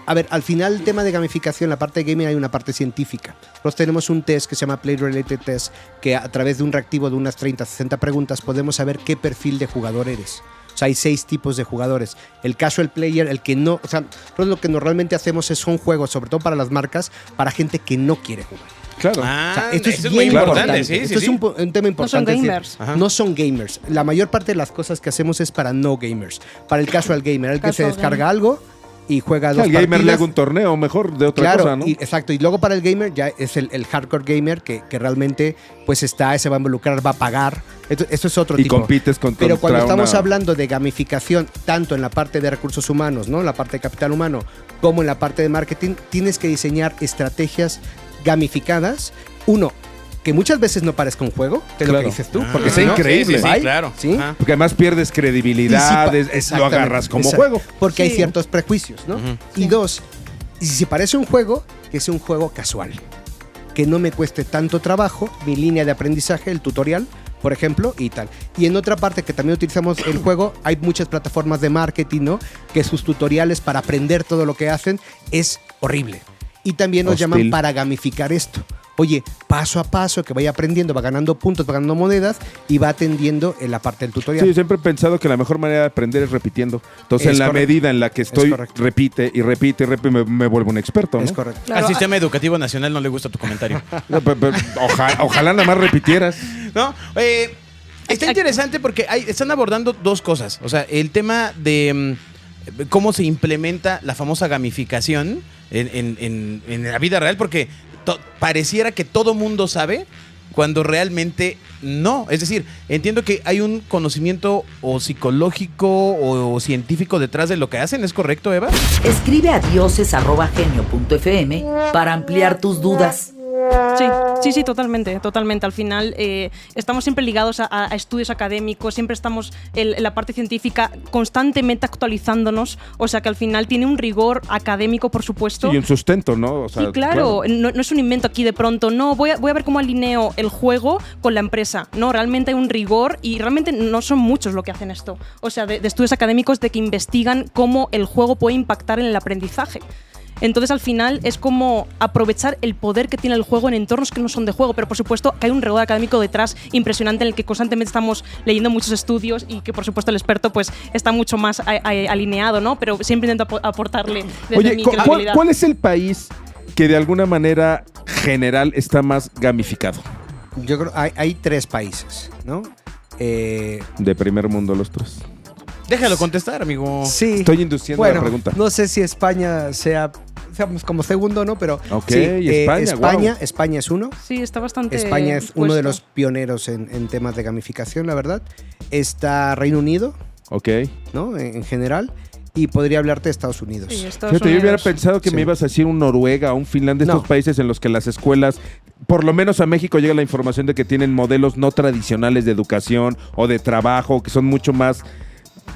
[SPEAKER 8] a ver, al final el tema de gamificación, la parte de gaming, hay una parte científica. Nosotros tenemos un test que se llama Play Related Test, que a través de un reactivo de unas 30, 60 preguntas podemos saber qué perfil de jugador eres. O sea, hay 6 tipos de jugadores. El casual player, el que no... O sea, nosotros lo que normalmente hacemos son juegos, sobre todo para las marcas, para gente que no quiere jugar.
[SPEAKER 4] Claro.
[SPEAKER 8] O sea, esto es
[SPEAKER 7] muy
[SPEAKER 8] bien importante.
[SPEAKER 7] Sí,
[SPEAKER 8] esto es un tema importante.
[SPEAKER 10] No son gamers.
[SPEAKER 8] No son gamers. La mayor parte de las cosas que hacemos es para no gamers. Para el casual gamer, el que se descarga algo y juega dos partidas.
[SPEAKER 4] El gamer le haga un torneo mejor de otra cosa, ¿no?
[SPEAKER 8] Exacto. Y luego para el gamer ya es el hardcore gamer que realmente pues se va a involucrar, va a pagar. Esto es otro tipo.
[SPEAKER 4] Y compites contra
[SPEAKER 8] Pero cuando estamos hablando de gamificación, tanto en la parte de recursos humanos, ¿no? La parte de capital humano, como en la parte de marketing, tienes que diseñar estrategias gamificadas. Uno, que muchas veces no parezca un juego, que es lo que dices tú. Porque
[SPEAKER 4] es increíble.
[SPEAKER 7] Sí, claro.
[SPEAKER 8] ¿Sí?
[SPEAKER 4] Porque además pierdes credibilidad, lo agarras como juego.
[SPEAKER 8] Porque hay ciertos prejuicios, ¿no? Y dos, si parece un juego, que sea un juego casual. Que no me cueste tanto trabajo, mi línea de aprendizaje, el tutorial, por ejemplo, y tal. Y en otra parte que también utilizamos el juego, hay muchas plataformas de marketing, ¿no? Que sus tutoriales para aprender todo lo que hacen es horrible. Y también nos llaman para gamificar esto. Oye, paso a paso, que vaya aprendiendo, va ganando puntos, va ganando monedas y va atendiendo en la parte del tutorial.
[SPEAKER 4] Sí, yo siempre he pensado que la mejor manera de aprender es repitiendo. Entonces, en la medida en la que estoy, repite, me vuelvo un experto, ¿no?
[SPEAKER 8] Es correcto.
[SPEAKER 7] Al Sistema Educativo Nacional no le gusta tu comentario.
[SPEAKER 4] No, ojalá nada más repitieras.
[SPEAKER 7] ¿No? Está interesante porque están abordando dos cosas. O sea, el tema de cómo se implementa la famosa gamificación en la vida real, porque pareciera que todo mundo sabe cuando realmente no. Es decir, entiendo que hay un conocimiento o psicológico o científico detrás de lo que hacen. ¿Es correcto, Eva?
[SPEAKER 9] Escribe a dioses@genio.fm para ampliar tus dudas.
[SPEAKER 10] Sí, totalmente. Al final estamos siempre ligados a estudios académicos, siempre estamos en la parte científica constantemente actualizándonos, o sea que al final tiene un rigor académico, por supuesto.
[SPEAKER 4] Sí, y un sustento, ¿no? O sea,
[SPEAKER 10] sí, claro. No es un invento aquí de pronto, no, voy a ver cómo alineo el juego con la empresa. No, realmente hay un rigor y realmente no son muchos lo que hacen esto. O sea, de estudios académicos de que investigan cómo el juego puede impactar en el aprendizaje. Entonces, al final, es como aprovechar el poder que tiene el juego en entornos que no son de juego, pero por supuesto que hay un rigor académico detrás impresionante en el que constantemente estamos leyendo muchos estudios y que, por supuesto, el experto pues está mucho más alineado, ¿no? Pero siempre intento aportarle desde mi credibilidad.
[SPEAKER 4] ¿Cuál es el país que de alguna manera general está más gamificado?
[SPEAKER 8] Yo creo que hay 3 países, ¿no?
[SPEAKER 4] De primer mundo los 3.
[SPEAKER 7] Déjalo contestar, amigo.
[SPEAKER 8] Sí.
[SPEAKER 4] Estoy induciendo la pregunta.
[SPEAKER 8] No sé si España sea como segundo, ¿no? Pero sí, España es uno.
[SPEAKER 10] Sí, está bastante.
[SPEAKER 8] España es uno de los pioneros en temas de gamificación, la verdad. Está Reino Unido, ¿no? En general. Y podría hablarte de Estados Unidos.
[SPEAKER 10] Sí,
[SPEAKER 4] Fíjate, yo hubiera pensado que me ibas a decir un Noruega, un Finlandia, estos países en los que las escuelas, por lo menos a México llega la información de que tienen modelos no tradicionales de educación o de trabajo, que son mucho más...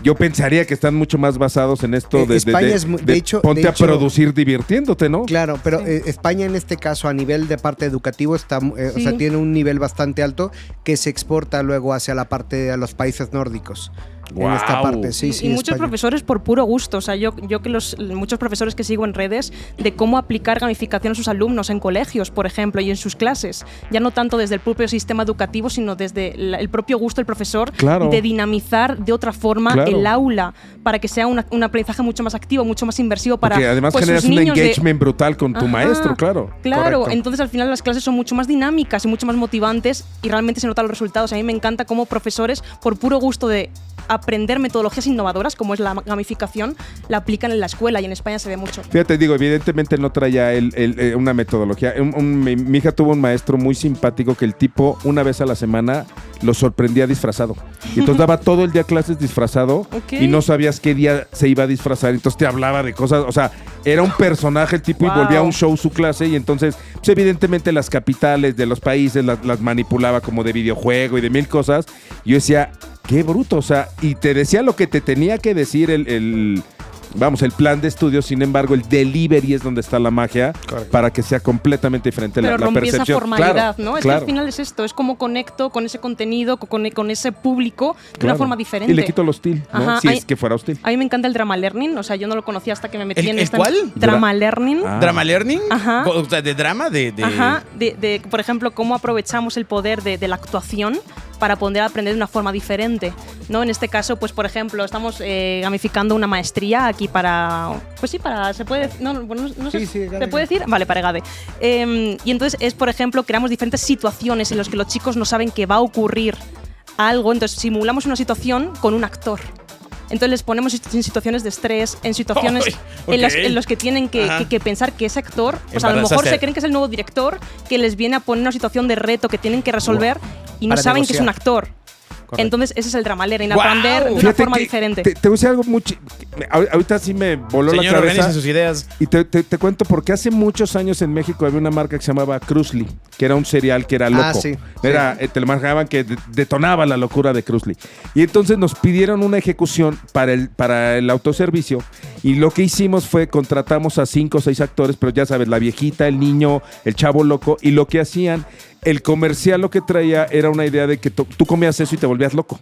[SPEAKER 4] Yo pensaría que están mucho más basados en esto
[SPEAKER 8] España de hecho,
[SPEAKER 4] ponte a producir divirtiéndote, ¿no?
[SPEAKER 8] Claro, pero España en este caso a nivel de parte educativo está, o sea, tiene un nivel bastante alto que se exporta luego hacia la parte de los países nórdicos. en esta parte. Sí,
[SPEAKER 10] Y muchos profesores por puro gusto. O sea, yo que muchos profesores que sigo en redes de cómo aplicar gamificación a sus alumnos en colegios, por ejemplo, y en sus clases. Ya no tanto desde el propio sistema educativo, sino desde el propio gusto del profesor de dinamizar de otra forma el aula para que sea un aprendizaje mucho más activo, mucho más inversivo para
[SPEAKER 4] porque además
[SPEAKER 10] pues,
[SPEAKER 4] generas
[SPEAKER 10] sus
[SPEAKER 4] un
[SPEAKER 10] niños
[SPEAKER 4] engagement brutal con tu maestro, claro.
[SPEAKER 10] Claro, entonces al final las clases son mucho más dinámicas y mucho más motivantes y realmente se notan los resultados. A mí me encanta cómo profesores, por puro gusto de aprender metodologías innovadoras, como es la gamificación, la aplican en la escuela y en España se ve mucho.
[SPEAKER 4] Fíjate, digo, evidentemente no traía una metodología. Mi hija tuvo un maestro muy simpático que el tipo una vez a la semana lo sorprendía disfrazado. Y entonces daba todo el día clases disfrazado y no sabías qué día se iba a disfrazar. Entonces te hablaba de cosas, o sea, era un personaje el tipo y volvía a un show su clase y entonces, pues evidentemente las capitales de los países las manipulaba como de videojuego y de mil cosas. Y yo decía, qué bruto, o sea, y te decía lo que te tenía que decir el plan de estudio, sin embargo, el delivery es donde está la magia. Correcto. Para que sea completamente diferente la percepción.
[SPEAKER 10] Esa formalidad, ¿no? Es que
[SPEAKER 4] claro.
[SPEAKER 10] al final es esto, es como conecto con ese contenido, con ese público de una forma diferente.
[SPEAKER 4] Y le quito lo hostil, ¿no?
[SPEAKER 10] Ajá.
[SPEAKER 4] Si es que fuera hostil.
[SPEAKER 10] A mí me encanta el drama learning, o sea, yo no lo conocía hasta que me metí en esta.
[SPEAKER 7] ¿Cuál?
[SPEAKER 10] Drama learning.
[SPEAKER 7] ¿Drama learning?
[SPEAKER 10] Ajá.
[SPEAKER 7] O sea, ¿de drama?
[SPEAKER 10] Ajá, por ejemplo, cómo aprovechamos el poder de la actuación para poder aprender de una forma diferente, ¿no? En este caso, pues por ejemplo, estamos gamificando una maestría aquí ¿se puede decir? No sé, ¿se puede decir? Vale, para EGADE. Y entonces por ejemplo, creamos diferentes situaciones en las que los chicos no saben que va a ocurrir algo, entonces simulamos una situación con un actor. Entonces les ponemos en situaciones de estrés, en situaciones en las que tienen que pensar que ese actor, pues a lo mejor se creen que es el nuevo director que les viene a poner una situación de reto que tienen que resolver y no saben que es un actor. Correcto. Entonces ese es el drama learning, aprender de una forma diferente.
[SPEAKER 4] Te voy a decir algo mucho. Ahorita sí me voló la cabeza.
[SPEAKER 7] Organiza sus ideas.
[SPEAKER 4] Y te cuento porque hace muchos años en México había una marca que se llamaba Cruzly, que era un cereal que era loco. Te lo marcaban que detonaba la locura de Cruzly. Y entonces nos pidieron una ejecución para el autoservicio. Y lo que hicimos fue contratamos a 5 o 6 actores, pero ya sabes, la viejita, el niño, el chavo loco. Y lo que hacían, el comercial lo que traía era una idea de que tú comías eso y te volvías loco.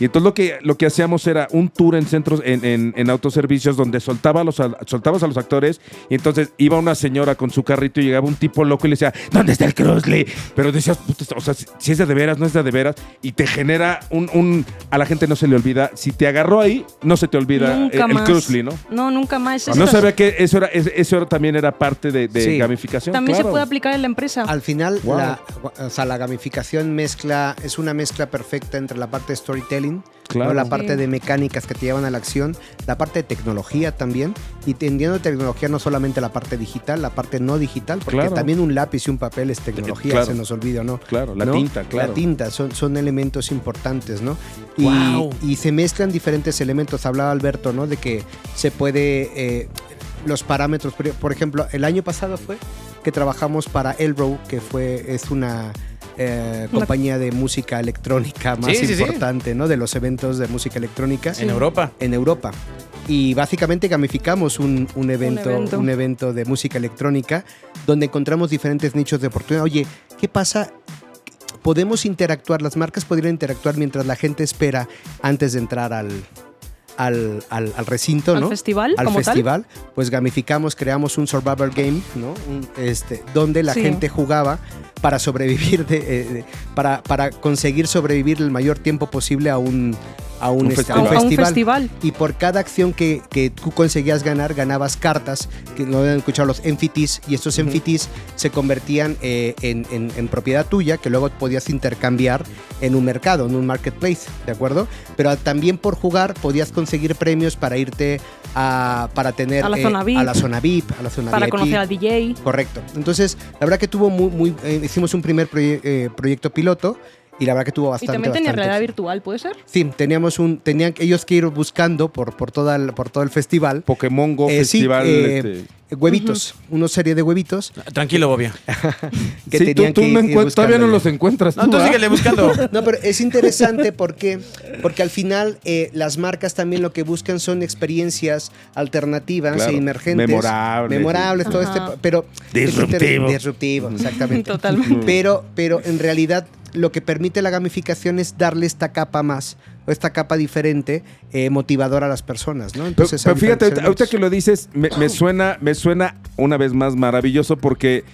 [SPEAKER 4] Y entonces lo que hacíamos era un tour en centros, en autoservicios donde soltabas a los actores y entonces iba una señora con su carrito y llegaba un tipo loco y le decía, ¿dónde está el Cruzly? Pero decías, o sea, si es de veras, no es de veras, y te genera a la gente no se le olvida, si te agarró ahí, no se te olvida el Cruzly, ¿no?
[SPEAKER 10] No, nunca más.
[SPEAKER 4] No sabía que eso también era parte de gamificación.
[SPEAKER 10] También se puede aplicar en la empresa.
[SPEAKER 8] Al final, la gamificación es una mezcla perfecta entre la parte de storytelling, ¿no? La parte de mecánicas que te llevan a la acción, la parte de tecnología también, y entendiendo tecnología no solamente la parte digital, la parte no digital, porque también un lápiz y un papel es tecnología, se nos olvida, ¿no?
[SPEAKER 4] Claro, la
[SPEAKER 8] ¿no?
[SPEAKER 4] tinta, claro.
[SPEAKER 8] La tinta, son elementos importantes, ¿no? Y se mezclan diferentes elementos. Hablaba Alberto, ¿no? De que se puede, los parámetros, por ejemplo, el año pasado fue que trabajamos para Elrow, que es una compañía de música electrónica más importante, ¿no? De los eventos de música electrónica
[SPEAKER 7] en Europa.
[SPEAKER 8] En Europa. Y básicamente gamificamos un evento de música electrónica donde encontramos diferentes nichos de oportunidad. Oye, ¿qué pasa? Podemos interactuar, las marcas podrían interactuar mientras la gente espera antes de entrar al recinto, ¿no?
[SPEAKER 10] Al festival.
[SPEAKER 8] Pues gamificamos, creamos un survival game, ¿no? Donde la gente jugaba para sobrevivir, para conseguir sobrevivir el mayor tiempo posible a un festival. Y por cada acción que tú conseguías ganar, ganabas cartas, que no habían escuchado, los NFTs, y estos NFTs se convertían en propiedad tuya, que luego podías intercambiar en un mercado, en un marketplace, ¿de acuerdo? Pero también por jugar podías conseguir premios para irte para tener
[SPEAKER 10] a la zona VIP, para conocer al DJ.
[SPEAKER 8] Correcto. Entonces, la verdad que tuvo hicimos un primer proyecto piloto. Y la verdad que tuvo bastante.
[SPEAKER 10] Y también tenía realidad virtual, ¿puede ser?
[SPEAKER 8] Sí, tenían ellos que ir buscando por todo el festival.
[SPEAKER 4] Pokémon Go Festival.
[SPEAKER 8] Huevitos, una serie de huevitos.
[SPEAKER 7] Tranquilo, Bobia.
[SPEAKER 4] Todavía no los encuentras.
[SPEAKER 7] No, tú síguele buscando.
[SPEAKER 8] No, pero es interesante porque al final las marcas también lo que buscan son experiencias alternativas e emergentes. Memorables, todo pero disruptivo, exactamente.
[SPEAKER 10] Totalmente.
[SPEAKER 8] Pero en realidad lo que permite la gamificación es darle esta capa más, esta capa diferente motivadora a las personas, ¿no?
[SPEAKER 4] Pero
[SPEAKER 8] Entonces,
[SPEAKER 4] fíjate, ahorita que lo dices, me suena una vez más maravilloso porque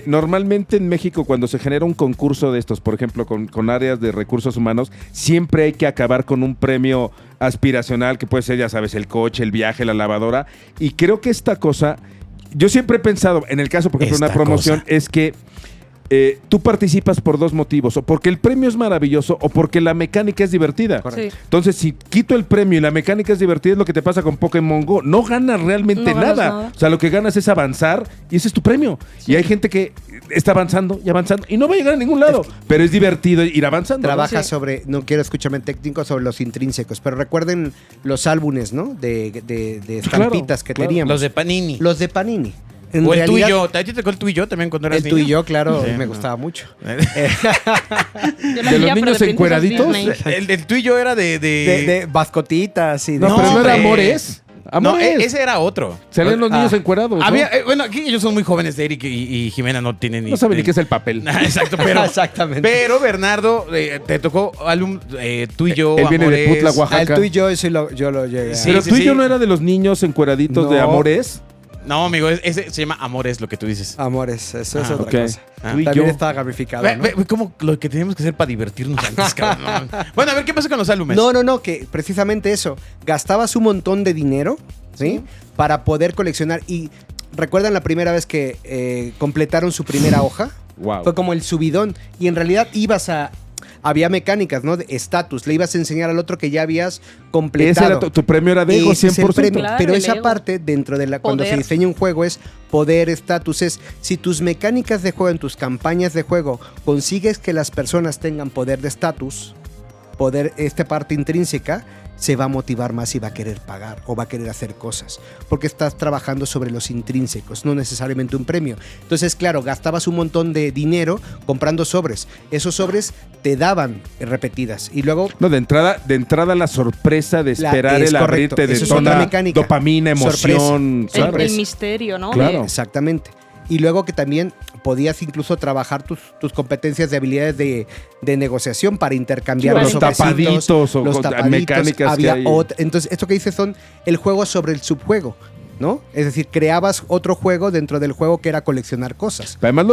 [SPEAKER 4] normalmente en México cuando se genera un concurso de estos, por ejemplo, con áreas de recursos humanos, siempre hay que acabar con un premio aspiracional que puede ser, ya sabes, el coche, el viaje, la lavadora. Y creo que esta cosa, yo siempre he pensado, en el caso, por ejemplo, de una promoción, es que tú participas por dos motivos, o porque el premio es maravilloso o porque la mecánica es divertida.
[SPEAKER 10] Sí.
[SPEAKER 4] Entonces, si quito el premio y la mecánica es divertida, es lo que te pasa con Pokémon GO. No ganas realmente
[SPEAKER 10] No ganas
[SPEAKER 4] nada.
[SPEAKER 10] nada.
[SPEAKER 4] O sea, lo que ganas es avanzar y ese es tu premio. Y hay gente que está avanzando y no va a llegar a ningún lado, pero es divertido ir avanzando.
[SPEAKER 8] Trabaja
[SPEAKER 4] ¿no?
[SPEAKER 8] sobre, no quiero escucharme técnico, sobre los intrínsecos, pero recuerden los álbumes, ¿no? De estampitas que teníamos.
[SPEAKER 7] Los de Panini.
[SPEAKER 8] Los de Panini. En
[SPEAKER 7] O el tú y
[SPEAKER 8] realidad,
[SPEAKER 7] yo. ¿A ti te tocó el tú y yo también cuando eras
[SPEAKER 8] El
[SPEAKER 7] niño?
[SPEAKER 8] tú y yo, claro,
[SPEAKER 7] Sí,
[SPEAKER 8] me
[SPEAKER 7] no.
[SPEAKER 8] gustaba mucho.
[SPEAKER 10] Yo la
[SPEAKER 4] ¿De los
[SPEAKER 10] hacía, pero
[SPEAKER 4] niños
[SPEAKER 10] princesas
[SPEAKER 4] encueraditos?
[SPEAKER 10] Disney.
[SPEAKER 7] El del tú y yo era
[SPEAKER 8] De mascotitas y de...
[SPEAKER 4] No, pero no era
[SPEAKER 7] hombre.
[SPEAKER 4] Amores.
[SPEAKER 7] No,
[SPEAKER 4] Amores.
[SPEAKER 7] ese era otro.
[SPEAKER 4] Salen los niños encuerados, ¿no?
[SPEAKER 7] Había, bueno, aquí ellos son muy jóvenes, Eric y Jimena no tienen ni...
[SPEAKER 4] No saben ni qué es el papel.
[SPEAKER 7] Exacto, pero...
[SPEAKER 8] Exactamente.
[SPEAKER 7] Pero, Bernardo, te tocó álbum tú y yo,
[SPEAKER 4] Él viene de
[SPEAKER 7] Amores.
[SPEAKER 4] Putla, Oaxaca.
[SPEAKER 8] El tú y yo, yo lo llegué a...
[SPEAKER 7] Sí,
[SPEAKER 4] Pero tú y yo
[SPEAKER 7] sí.
[SPEAKER 4] no era de los niños encueraditos de
[SPEAKER 8] No.
[SPEAKER 4] Amores.
[SPEAKER 7] No, amigo, ese se llama Amores, lo que tú dices.
[SPEAKER 8] Amores, eso es
[SPEAKER 7] Ah,
[SPEAKER 8] otra
[SPEAKER 4] ok.
[SPEAKER 8] cosa.
[SPEAKER 7] Ah.
[SPEAKER 4] Tú y
[SPEAKER 8] También
[SPEAKER 4] yo.
[SPEAKER 8] estaba gamificado, ¿no?
[SPEAKER 7] Ve como lo que teníamos que hacer para divertirnos antes, cabrón. No. Bueno, a ver, ¿qué pasa con los álbumes?
[SPEAKER 8] No, que precisamente eso. Gastabas un montón de dinero, ¿sí? Para poder coleccionar. Y ¿recuerdan la primera vez que completaron su primera hoja?
[SPEAKER 4] Wow.
[SPEAKER 8] Fue como el subidón. Y en realidad había mecánicas, ¿no? De estatus. Le ibas a enseñar al otro que ya habías completado.
[SPEAKER 4] Ese era tu premio era de ego,
[SPEAKER 8] Ese es el
[SPEAKER 4] 100%.
[SPEAKER 8] premio.
[SPEAKER 10] Claro,
[SPEAKER 8] Pero
[SPEAKER 10] el
[SPEAKER 8] esa
[SPEAKER 10] ego.
[SPEAKER 8] parte dentro de cuando se
[SPEAKER 10] Poder.
[SPEAKER 8] diseña un juego es poder, estatus. Es si tus mecánicas de juego, en tus campañas de juego, consigues que las personas tengan poder de estatus, poder, esta parte intrínseca, se va a motivar más y va a querer pagar o va a querer hacer cosas. Porque estás trabajando sobre los intrínsecos, no necesariamente un premio. Entonces, claro, gastabas un montón de dinero comprando sobres. Esos sobres te daban repetidas. Y luego
[SPEAKER 4] No, de entrada la sorpresa de esperar
[SPEAKER 8] es
[SPEAKER 4] el
[SPEAKER 8] correcto.
[SPEAKER 4] abrirte de
[SPEAKER 8] Eso es otra
[SPEAKER 4] toda
[SPEAKER 8] mecánica.
[SPEAKER 4] dopamina, emoción.
[SPEAKER 10] El,
[SPEAKER 4] ¿sabes?
[SPEAKER 10] el misterio, ¿no?
[SPEAKER 4] Claro.
[SPEAKER 8] Exactamente. Y luego que también podías incluso trabajar tus competencias de habilidades de negociación para intercambiar
[SPEAKER 10] Sí,
[SPEAKER 8] los
[SPEAKER 10] los
[SPEAKER 8] sobrecitos,
[SPEAKER 4] tapaditos o
[SPEAKER 8] los
[SPEAKER 4] con-
[SPEAKER 8] tapaditos.
[SPEAKER 4] mecánicas que hay.
[SPEAKER 8] Entonces, esto que dices son el juego sobre el subjuego, ¿no? Es decir, creabas otro juego dentro del juego que era coleccionar cosas.
[SPEAKER 4] Además,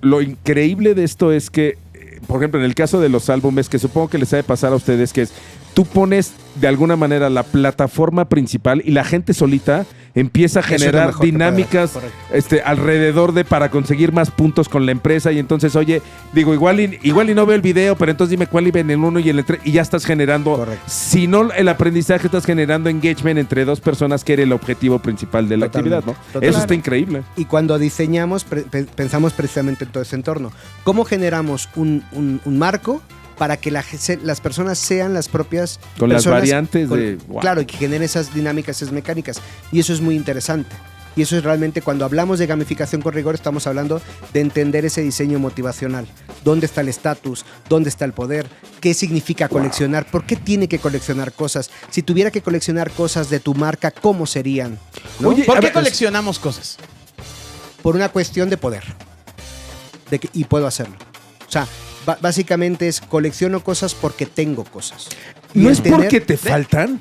[SPEAKER 4] lo increíble de esto es que, por ejemplo, en el caso de los álbumes, que supongo que les ha de pasar a ustedes, que es, tú pones de alguna manera la plataforma principal y la gente solita empieza a
[SPEAKER 8] Eso es lo
[SPEAKER 4] generar
[SPEAKER 8] mejor que puede
[SPEAKER 4] dinámicas
[SPEAKER 8] hacer,
[SPEAKER 4] alrededor de para conseguir más puntos con la empresa y entonces, oye, digo, igual y no veo el video, pero entonces dime cuál iba en el 1 y en el 3 y ya estás generando,
[SPEAKER 8] Correcto.
[SPEAKER 4] si no el aprendizaje, estás generando engagement entre dos personas que era el objetivo principal de la
[SPEAKER 8] Totalmente,
[SPEAKER 4] actividad, ¿no?
[SPEAKER 8] totalmente.
[SPEAKER 4] Eso está increíble.
[SPEAKER 8] Y cuando diseñamos, pensamos precisamente en todo ese entorno. ¿Cómo generamos un marco para que las personas sean las propias
[SPEAKER 4] Con las
[SPEAKER 8] personas
[SPEAKER 4] variantes de... wow.
[SPEAKER 8] Claro, y que generen esas dinámicas, esas mecánicas. Y eso es muy interesante. Y eso es realmente, cuando hablamos de gamificación con rigor, estamos hablando de entender ese diseño motivacional. ¿Dónde está el estatus? ¿Dónde está el poder? ¿Qué significa coleccionar? ¿Por qué tiene que coleccionar cosas? Si tuviera que coleccionar cosas de tu marca, ¿cómo serían? ¿No?
[SPEAKER 4] Oye,
[SPEAKER 7] ¿Por
[SPEAKER 4] a
[SPEAKER 7] qué
[SPEAKER 4] ver,
[SPEAKER 7] coleccionamos cosas?
[SPEAKER 8] Por una cuestión de poder. Y puedo hacerlo. O sea, básicamente es colecciono cosas porque tengo cosas. Y
[SPEAKER 4] ¿No
[SPEAKER 8] el
[SPEAKER 4] es
[SPEAKER 8] tener-
[SPEAKER 4] porque te faltan?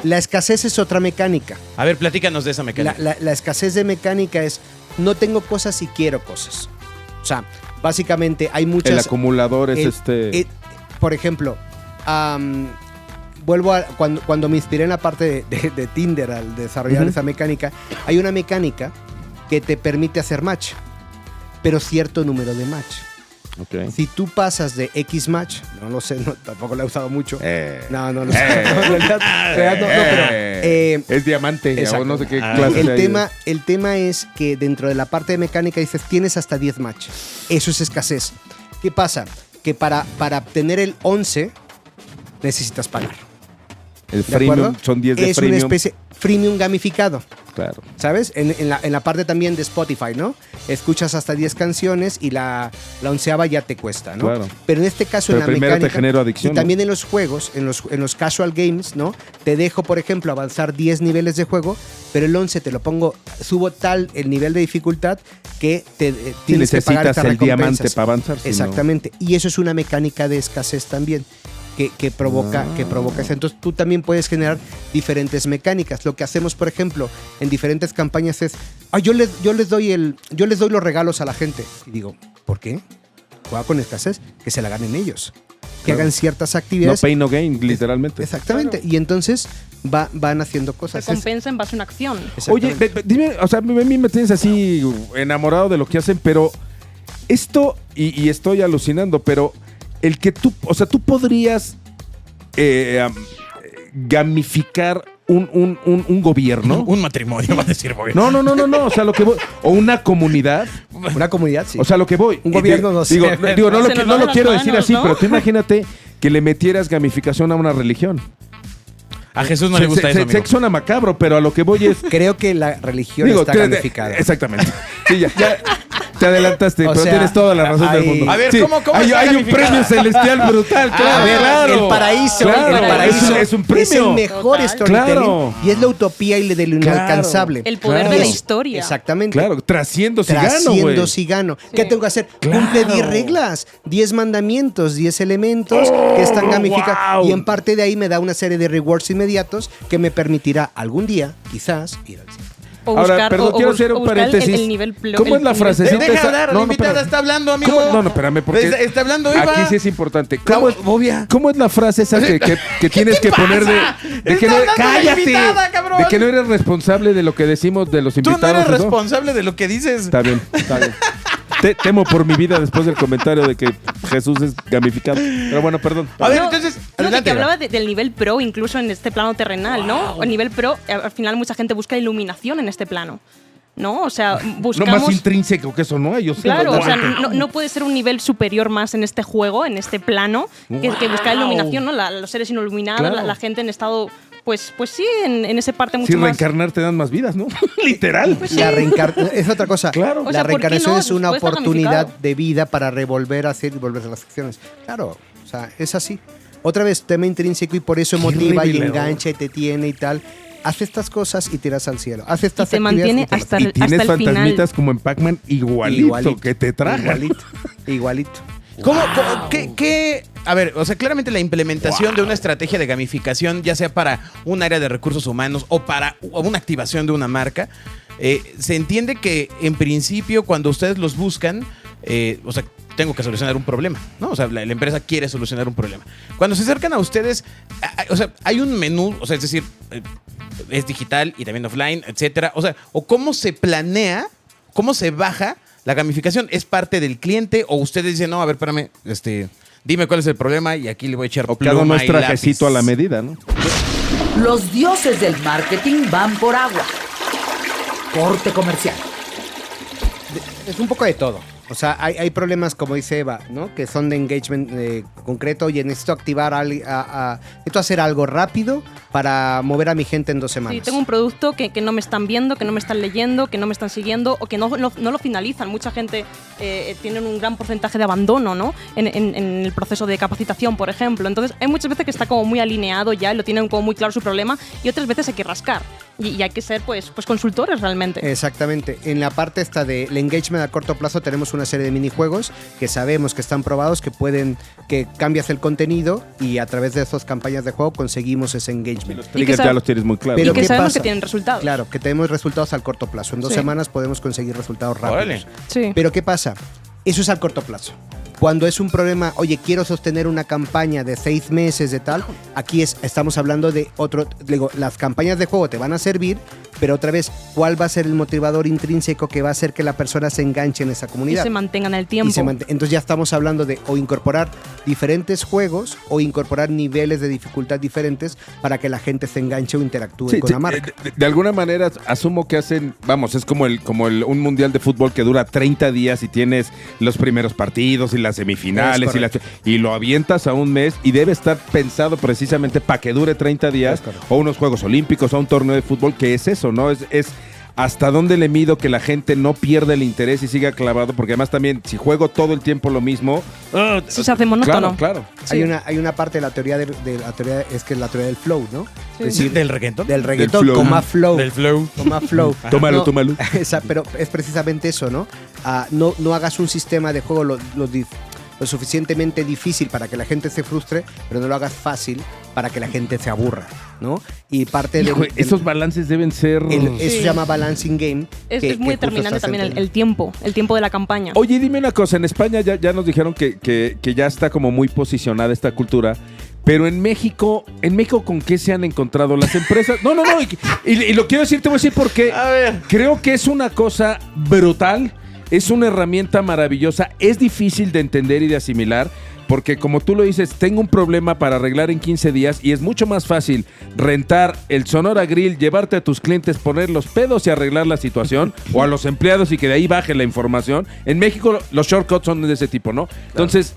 [SPEAKER 8] La escasez es otra mecánica.
[SPEAKER 7] A ver, platícanos de esa mecánica.
[SPEAKER 8] La escasez de mecánica es no tengo cosas y quiero cosas. O sea, básicamente hay muchas...
[SPEAKER 4] El acumulador es
[SPEAKER 8] por ejemplo, vuelvo a cuando me inspiré en la parte de Tinder al desarrollar esa mecánica, hay una mecánica que te permite hacer match, pero cierto número de match.
[SPEAKER 4] Okay.
[SPEAKER 8] Si tú pasas de X match, no lo sé, tampoco lo he usado mucho. No lo sé.
[SPEAKER 4] Es diamante,
[SPEAKER 8] exacto.
[SPEAKER 4] o no sé qué clase
[SPEAKER 8] el tema es que dentro de la parte de mecánica dices tienes hasta 10 match. Eso es escasez. ¿Qué pasa? Que para obtener el 11 necesitas pagar.
[SPEAKER 4] El
[SPEAKER 8] ¿De
[SPEAKER 4] freemium
[SPEAKER 8] acuerdo?
[SPEAKER 4] son 10 de
[SPEAKER 8] es
[SPEAKER 4] freemium.
[SPEAKER 8] una especie freemium gamificado.
[SPEAKER 4] Claro.
[SPEAKER 8] ¿Sabes? En la parte también de Spotify, ¿no? Escuchas hasta 10 canciones y la 11ª ya te cuesta, ¿no?
[SPEAKER 4] Claro.
[SPEAKER 8] Pero en este caso,
[SPEAKER 4] Pero
[SPEAKER 8] en la
[SPEAKER 4] primero
[SPEAKER 8] mecánica...
[SPEAKER 4] te genero adicción,
[SPEAKER 8] y también en los juegos, en los casual games, ¿no? Te dejo, por ejemplo, avanzar 10 niveles de juego, pero el 11 te lo pongo, subo tal el nivel de dificultad que tienes que pagar
[SPEAKER 4] necesitas
[SPEAKER 8] estas
[SPEAKER 4] el
[SPEAKER 8] recompensas.
[SPEAKER 4] diamante para avanzar. si no-
[SPEAKER 8] Exactamente. Y eso es una mecánica de escasez también. que provoca eso. Entonces tú también puedes generar diferentes mecánicas. Lo que hacemos, por ejemplo, en diferentes campañas es, yo les doy los regalos a la gente. Y digo, ¿por qué? Juega con escasez, que se la ganen ellos. Que hagan ciertas actividades.
[SPEAKER 4] No pay, no gain, literalmente.
[SPEAKER 8] Exactamente. Claro. Y entonces van haciendo cosas.
[SPEAKER 10] Recompensa en base a una acción.
[SPEAKER 4] Oye, dime, o sea, a mí me tienes así enamorado de lo que hacen, pero esto, y estoy alucinando, pero el que tú, o sea, tú podrías gamificar un gobierno.
[SPEAKER 7] Un matrimonio, va a decir gobierno.
[SPEAKER 4] No, o sea, lo que voy, o una comunidad.
[SPEAKER 8] Una comunidad, sí.
[SPEAKER 4] O sea, lo que voy.
[SPEAKER 8] Un gobierno, no sé.
[SPEAKER 4] Digo, no lo quiero decir así, ¿no? Pero tú imagínate que le metieras gamificación a una religión.
[SPEAKER 7] A Jesús no le gusta eso, amigo.
[SPEAKER 4] Suena macabro, pero a lo que voy es...
[SPEAKER 8] Creo que la religión está gamificada.
[SPEAKER 4] Exactamente. Sí, ya te adelantaste, pero tienes toda la razón del mundo.
[SPEAKER 7] A ver,
[SPEAKER 4] sí,
[SPEAKER 7] ¿cómo
[SPEAKER 4] hay un premio celestial brutal, claro.
[SPEAKER 8] A ver,
[SPEAKER 4] claro.
[SPEAKER 8] el paraíso,
[SPEAKER 4] claro,
[SPEAKER 8] el paraíso
[SPEAKER 4] es un premio.
[SPEAKER 8] Es el mejor storytelling,
[SPEAKER 4] claro.
[SPEAKER 8] Y es la utopía y de lo inalcanzable.
[SPEAKER 10] El poder de la historia.
[SPEAKER 8] Exactamente.
[SPEAKER 4] Claro, trasciendo si gano.
[SPEAKER 8] Sí. ¿Qué tengo que hacer? Claro. Cumple 10 reglas, 10 mandamientos, 10 elementos que están gamificados. Wow. Y en parte de ahí me da una serie de rewards inmediatos que me permitirá algún día, quizás, ir al cine.
[SPEAKER 4] Ahora, perdón, quiero hacer un paréntesis.
[SPEAKER 10] El nivel
[SPEAKER 4] ¿Cómo es la frasecita?
[SPEAKER 7] Deja hablar, la invitada está hablando, amigo.
[SPEAKER 4] No, espérame, porque
[SPEAKER 7] está hablando Eva.
[SPEAKER 4] Aquí sí es importante. ¿Cómo es la frase esa que tienes que poner de que no, cállate, de que no eres responsable de lo que decimos de los invitados?
[SPEAKER 7] Tú no eres responsable de lo que dices.
[SPEAKER 4] Está bien. Temo por mi vida después del comentario de que Jesús es gamificado. Pero bueno, perdón.
[SPEAKER 7] A ver, entonces,
[SPEAKER 10] adelante. Que hablaba del nivel pro, incluso en este plano terrenal, ¿no? El nivel pro, al final mucha gente busca iluminación en este plano, ¿no? O sea, buscamos...
[SPEAKER 4] No más intrínseco que eso, ¿no?
[SPEAKER 10] Claro, o sea, no puede ser un nivel superior más en este juego, en este plano, que buscar iluminación, ¿no? Los seres iluminados, claro. la gente en estado... Pues sí, en esa parte mucho más...
[SPEAKER 4] Si reencarnar te dan más vidas, ¿no? Literal.
[SPEAKER 10] Pues sí.
[SPEAKER 8] Es otra cosa.
[SPEAKER 4] Claro.
[SPEAKER 8] La reencarnación es una oportunidad de vida para volver a hacer las acciones. Claro, o sea, es así. Otra vez, tema intrínseco y por eso motiva y engancha y te tiene y tal. Haz estas cosas y tiras al cielo. Haz estas
[SPEAKER 10] y te mantiene hasta el final.
[SPEAKER 4] Y tienes fantasmitas como en Pac-Man igualito que te trajan.
[SPEAKER 8] Igualito.
[SPEAKER 7] ¿Qué? A ver, o sea, claramente la implementación de una estrategia de gamificación, ya sea para un área de recursos humanos o para una activación de una marca, se entiende que en principio cuando ustedes los buscan, o sea, tengo que solucionar un problema, ¿no? O sea, la empresa quiere solucionar un problema. Cuando se acercan a ustedes, o sea, hay un menú, o sea, es decir, es digital y también offline, etcétera. O sea, o cómo se planea, cómo se baja la gamificación. ¿Es parte del cliente o ustedes dicen, no, a ver, espérame, dime cuál es el problema y aquí le voy a echar pluma
[SPEAKER 4] cada uno es
[SPEAKER 7] y
[SPEAKER 4] trajecito
[SPEAKER 7] lápiz?
[SPEAKER 4] a la medida, ¿no?
[SPEAKER 9] Los dioses del marketing van por agua. Corte comercial.
[SPEAKER 8] Es un poco de todo. O sea, hay problemas, como dice Eva, ¿no? Que son de engagement concreto. Oye, necesito activar, necesito hacer algo rápido para mover a mi gente en 2 semanas.
[SPEAKER 10] Sí, tengo un producto que no me están viendo, que no me están leyendo, que no me están siguiendo o que no lo finalizan. Mucha gente tiene un gran porcentaje de abandono, ¿no? En el proceso de capacitación, por ejemplo. Entonces, hay muchas veces que está como muy alineado ya, lo tienen como muy claro su problema y otras veces hay que rascar. Y hay que ser, pues consultores realmente.
[SPEAKER 8] Exactamente. En la parte esta del engagement a corto plazo tenemos una serie de minijuegos que sabemos que están probados, que cambias el contenido y a través de estas campañas de juego conseguimos ese engagement.
[SPEAKER 4] Los triggers ya los tienes muy claros.
[SPEAKER 10] Pero y que sabemos que tienen resultados.
[SPEAKER 8] Claro, que tenemos resultados al corto plazo. En 2 semanas podemos conseguir resultados rápidos.
[SPEAKER 10] Sí.
[SPEAKER 8] Pero ¿qué pasa? Eso es al corto plazo. Cuando es un problema, oye, quiero sostener una campaña de 6 meses de tal, aquí estamos hablando de otro, digo, las campañas de juego te van a servir, pero otra vez, ¿cuál va a ser el motivador intrínseco que va a hacer que la persona se enganche en esa comunidad?
[SPEAKER 10] Y se mantenga en el tiempo.
[SPEAKER 8] Entonces ya estamos hablando de o incorporar diferentes juegos o incorporar niveles de dificultad diferentes para que la gente se enganche o interactúe con la marca.
[SPEAKER 4] De alguna manera asumo que hacen, vamos, es como un mundial de fútbol que dura 30 días y tienes los primeros partidos y las semifinales y lo avientas a un mes y debe estar pensado precisamente para que dure 30 días o unos Juegos Olímpicos o un torneo de fútbol, que es eso, ¿no? Es hasta dónde le mido que la gente no pierda el interés y siga clavado, porque además también si juego todo el tiempo lo mismo,
[SPEAKER 10] sí se hace monótono.
[SPEAKER 4] Claro.
[SPEAKER 8] Sí. Hay una parte de la teoría de la teoría, es que es la teoría del flow, ¿no?
[SPEAKER 10] Sí.
[SPEAKER 8] Es decir,
[SPEAKER 7] ¿Del reggaetón?
[SPEAKER 8] Del reggaetón, coma flow.
[SPEAKER 7] Del flow.
[SPEAKER 8] Coma flow.
[SPEAKER 4] Tómalo.
[SPEAKER 8] Pero es precisamente eso, ¿no? No hagas un sistema de juego, lo suficientemente difícil para que la gente se frustre, pero no lo hagas fácil para que la gente se aburra, ¿no? Y parte
[SPEAKER 4] Hijo, esos balances deben ser...
[SPEAKER 8] Eso
[SPEAKER 10] Sí.
[SPEAKER 8] se llama balancing game.
[SPEAKER 10] Es
[SPEAKER 8] que
[SPEAKER 10] muy
[SPEAKER 8] justo
[SPEAKER 10] determinante
[SPEAKER 8] estás
[SPEAKER 10] también
[SPEAKER 8] entendiendo.
[SPEAKER 10] el tiempo de la campaña.
[SPEAKER 4] Oye, dime una cosa, en España ya nos dijeron que ya está como muy posicionada esta cultura, pero en México ¿con qué se han encontrado las empresas? No, y lo quiero decir, te voy a decir porque
[SPEAKER 7] A ver.
[SPEAKER 4] creo que es una cosa brutal, es una herramienta maravillosa, es difícil de entender y de asimilar, porque como tú lo dices, tengo un problema para arreglar en 15 días y es mucho más fácil rentar el Sonora Grill, llevarte a tus clientes, poner los pedos y arreglar la situación, o a los empleados y que de ahí baje la información. En México los shortcuts son de ese tipo, ¿no? Entonces,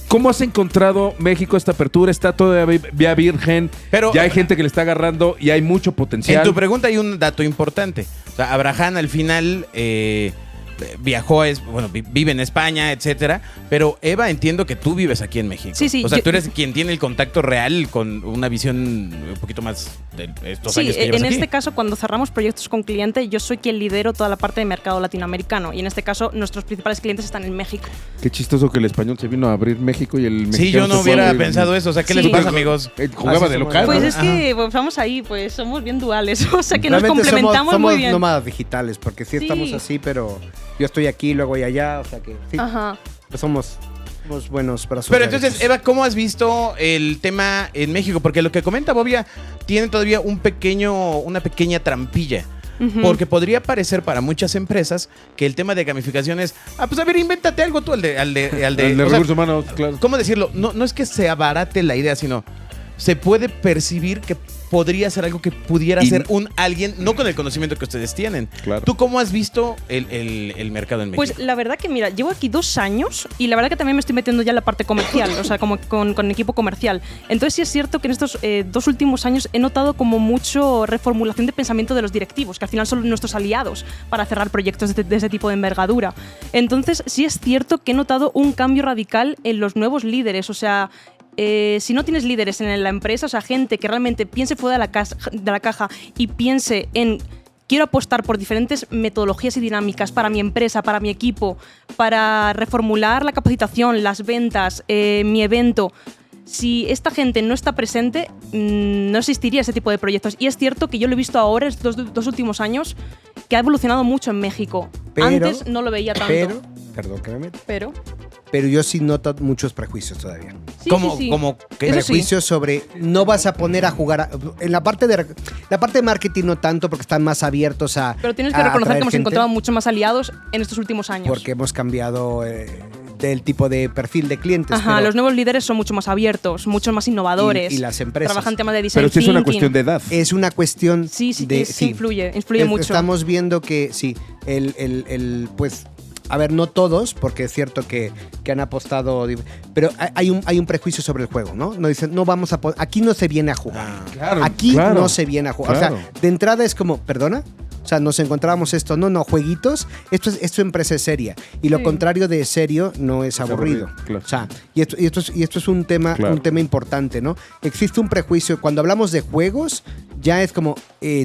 [SPEAKER 4] ¿cómo has encontrado México esta apertura? ¿Está todavía virgen?
[SPEAKER 7] Pero-
[SPEAKER 4] ya hay gente que le está agarrando y hay mucho potencial.
[SPEAKER 7] En tu pregunta hay un dato importante. O sea, Abraham al final viajó, vive en España, etcétera. Pero Eva, entiendo que tú vives aquí en México.
[SPEAKER 10] Sí,
[SPEAKER 7] O sea,
[SPEAKER 10] yo-
[SPEAKER 7] tú eres quien tiene el contacto real con una visión un poquito más de estos
[SPEAKER 10] Sí,
[SPEAKER 7] años que llevas
[SPEAKER 10] en
[SPEAKER 7] aquí.
[SPEAKER 10] este caso, cuando cerramos proyectos con cliente, yo soy quien lidero toda la parte de mercado latinoamericano. Y en este caso, nuestros principales clientes están en México.
[SPEAKER 4] Qué chistoso que el español se vino a abrir México y el mexicano
[SPEAKER 7] Sí, yo no
[SPEAKER 4] se fue a
[SPEAKER 7] hubiera
[SPEAKER 4] abrir-
[SPEAKER 7] pensado eso. O sea, ¿qué
[SPEAKER 10] Sí.
[SPEAKER 7] les pasa, amigos?
[SPEAKER 4] Jugaba
[SPEAKER 8] Así
[SPEAKER 4] de
[SPEAKER 8] somos.
[SPEAKER 4] local.
[SPEAKER 10] Pues
[SPEAKER 4] ¿no?
[SPEAKER 10] es que vamos ahí, pues somos bien duales. O sea, que nos
[SPEAKER 8] Realmente
[SPEAKER 10] complementamos
[SPEAKER 8] somos
[SPEAKER 10] muy bien.
[SPEAKER 8] nómadas digitales, porque sí,
[SPEAKER 10] Sí.
[SPEAKER 8] estamos así, pero yo estoy aquí, luego voy allá, o sea que sí,
[SPEAKER 10] Ajá.
[SPEAKER 8] pues somos buenos brazos.
[SPEAKER 7] Pero entonces,
[SPEAKER 8] derechos.
[SPEAKER 7] Eva, ¿cómo has visto el tema en México? Porque lo que comenta Bobia tiene todavía una pequeña trampilla.
[SPEAKER 10] Ujú.
[SPEAKER 7] Porque podría parecer para muchas empresas que el tema de gamificación es, pues a ver, invéntate algo tú, al de
[SPEAKER 4] El de
[SPEAKER 7] o sea,
[SPEAKER 4] recursos humanos, claro.
[SPEAKER 7] ¿cómo decirlo? No es que se abarate la idea, sino se puede percibir que podría ser algo que pudiera
[SPEAKER 4] Y-
[SPEAKER 7] ser alguien, no con el conocimiento que ustedes tienen.
[SPEAKER 4] Claro.
[SPEAKER 7] ¿Tú cómo has visto el mercado en México?
[SPEAKER 10] Pues la verdad que, mira, llevo aquí 2 años y la verdad que también me estoy metiendo ya en la parte comercial, o sea, como con equipo comercial. Entonces sí es cierto que en estos 2 últimos años he notado como mucho reformulación de pensamiento de los directivos, que al final son nuestros aliados para cerrar proyectos de ese tipo de envergadura. Entonces sí es cierto que he notado un cambio radical en los nuevos líderes, o sea... si no tienes líderes en la empresa, o sea, gente que realmente piense fuera de la caja y piense en quiero apostar por diferentes metodologías y dinámicas para mi empresa, para mi equipo, para reformular la capacitación, las ventas, mi evento. Si esta gente no está presente, no existiría ese tipo de proyectos. Y es cierto que yo lo he visto ahora, estos 2 últimos años, que ha evolucionado mucho en México.
[SPEAKER 8] Pero-
[SPEAKER 10] Antes no lo veía tanto.
[SPEAKER 8] Perdón que me meto,
[SPEAKER 10] Pero
[SPEAKER 8] pero yo sí noto muchos prejuicios todavía.
[SPEAKER 10] sí,
[SPEAKER 7] ¿Cómo,
[SPEAKER 10] sí, sí.
[SPEAKER 7] cómo qué?
[SPEAKER 10] Eso sí.
[SPEAKER 8] Prejuicios sobre no vas a poner a jugar en la parte de marketing no tanto porque están más abiertos a
[SPEAKER 10] Pero tienes que
[SPEAKER 8] a
[SPEAKER 10] reconocer
[SPEAKER 8] atraer
[SPEAKER 10] que hemos
[SPEAKER 8] gente,
[SPEAKER 10] encontrado mucho más aliados en estos últimos años.
[SPEAKER 8] porque hemos cambiado del tipo de perfil de clientes.
[SPEAKER 10] Ajá,
[SPEAKER 8] pero
[SPEAKER 10] los nuevos líderes son mucho más abiertos, mucho más innovadores.
[SPEAKER 8] Y las empresas.
[SPEAKER 10] Trabajan temas de design
[SPEAKER 4] Pero sí es una
[SPEAKER 10] thinking.
[SPEAKER 4] cuestión de edad.
[SPEAKER 8] es una cuestión
[SPEAKER 10] Sí, sí,
[SPEAKER 8] de
[SPEAKER 10] sí, influye mucho.
[SPEAKER 8] Estamos viendo que sí, pues a ver, no todos, porque es cierto que han apostado, pero hay un prejuicio sobre el juego, ¿no? No dicen, no vamos a aquí no se viene a jugar.
[SPEAKER 4] Claro,
[SPEAKER 8] Aquí
[SPEAKER 4] claro,
[SPEAKER 8] no se viene a jugar.
[SPEAKER 4] claro.
[SPEAKER 8] O sea, de entrada es como, ¿perdona? O sea, nos encontrábamos esto, no, jueguitos, esto empresa es seria. Y lo
[SPEAKER 10] Sí.
[SPEAKER 8] contrario de serio no es aburrido.
[SPEAKER 4] claro.
[SPEAKER 8] O sea, y esto es un tema,
[SPEAKER 4] Claro.
[SPEAKER 8] un tema importante, ¿no? Existe un prejuicio. Cuando hablamos de juegos, ya es como,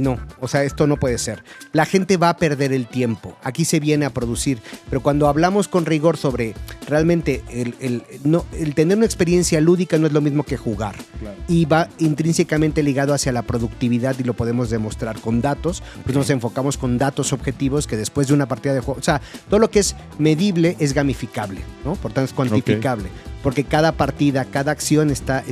[SPEAKER 8] no, o sea, esto no puede ser. La gente va a perder el tiempo. Aquí se viene a producir. Pero cuando hablamos con rigor sobre realmente el tener una experiencia lúdica no es lo mismo que jugar.
[SPEAKER 4] Claro.
[SPEAKER 8] Y va intrínsecamente ligado hacia la productividad y lo podemos demostrar con datos. Pues nos enfocamos con datos objetivos que después de una partida de juego, o sea, todo lo que es medible es gamificable, ¿no? Por tanto es cuantificable. Porque cada partida, cada acción está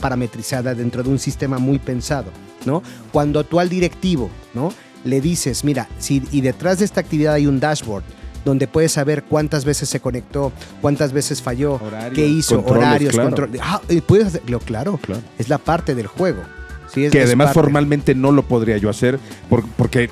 [SPEAKER 8] parametrizada dentro de un sistema muy pensado, ¿no? Cuando tú al directivo, ¿no? Le dices, mira, y detrás de esta actividad hay un dashboard donde puedes saber cuántas veces se conectó, cuántas veces falló,
[SPEAKER 4] Horarios,
[SPEAKER 8] qué hizo,
[SPEAKER 4] controles,
[SPEAKER 8] horarios,
[SPEAKER 4] claro.
[SPEAKER 8] control. Puedes hacerlo, claro.
[SPEAKER 4] Claro.
[SPEAKER 8] Es la parte del juego. Sí,
[SPEAKER 4] Que
[SPEAKER 8] es
[SPEAKER 4] además
[SPEAKER 8] parte.
[SPEAKER 4] formalmente no lo podría yo hacer porque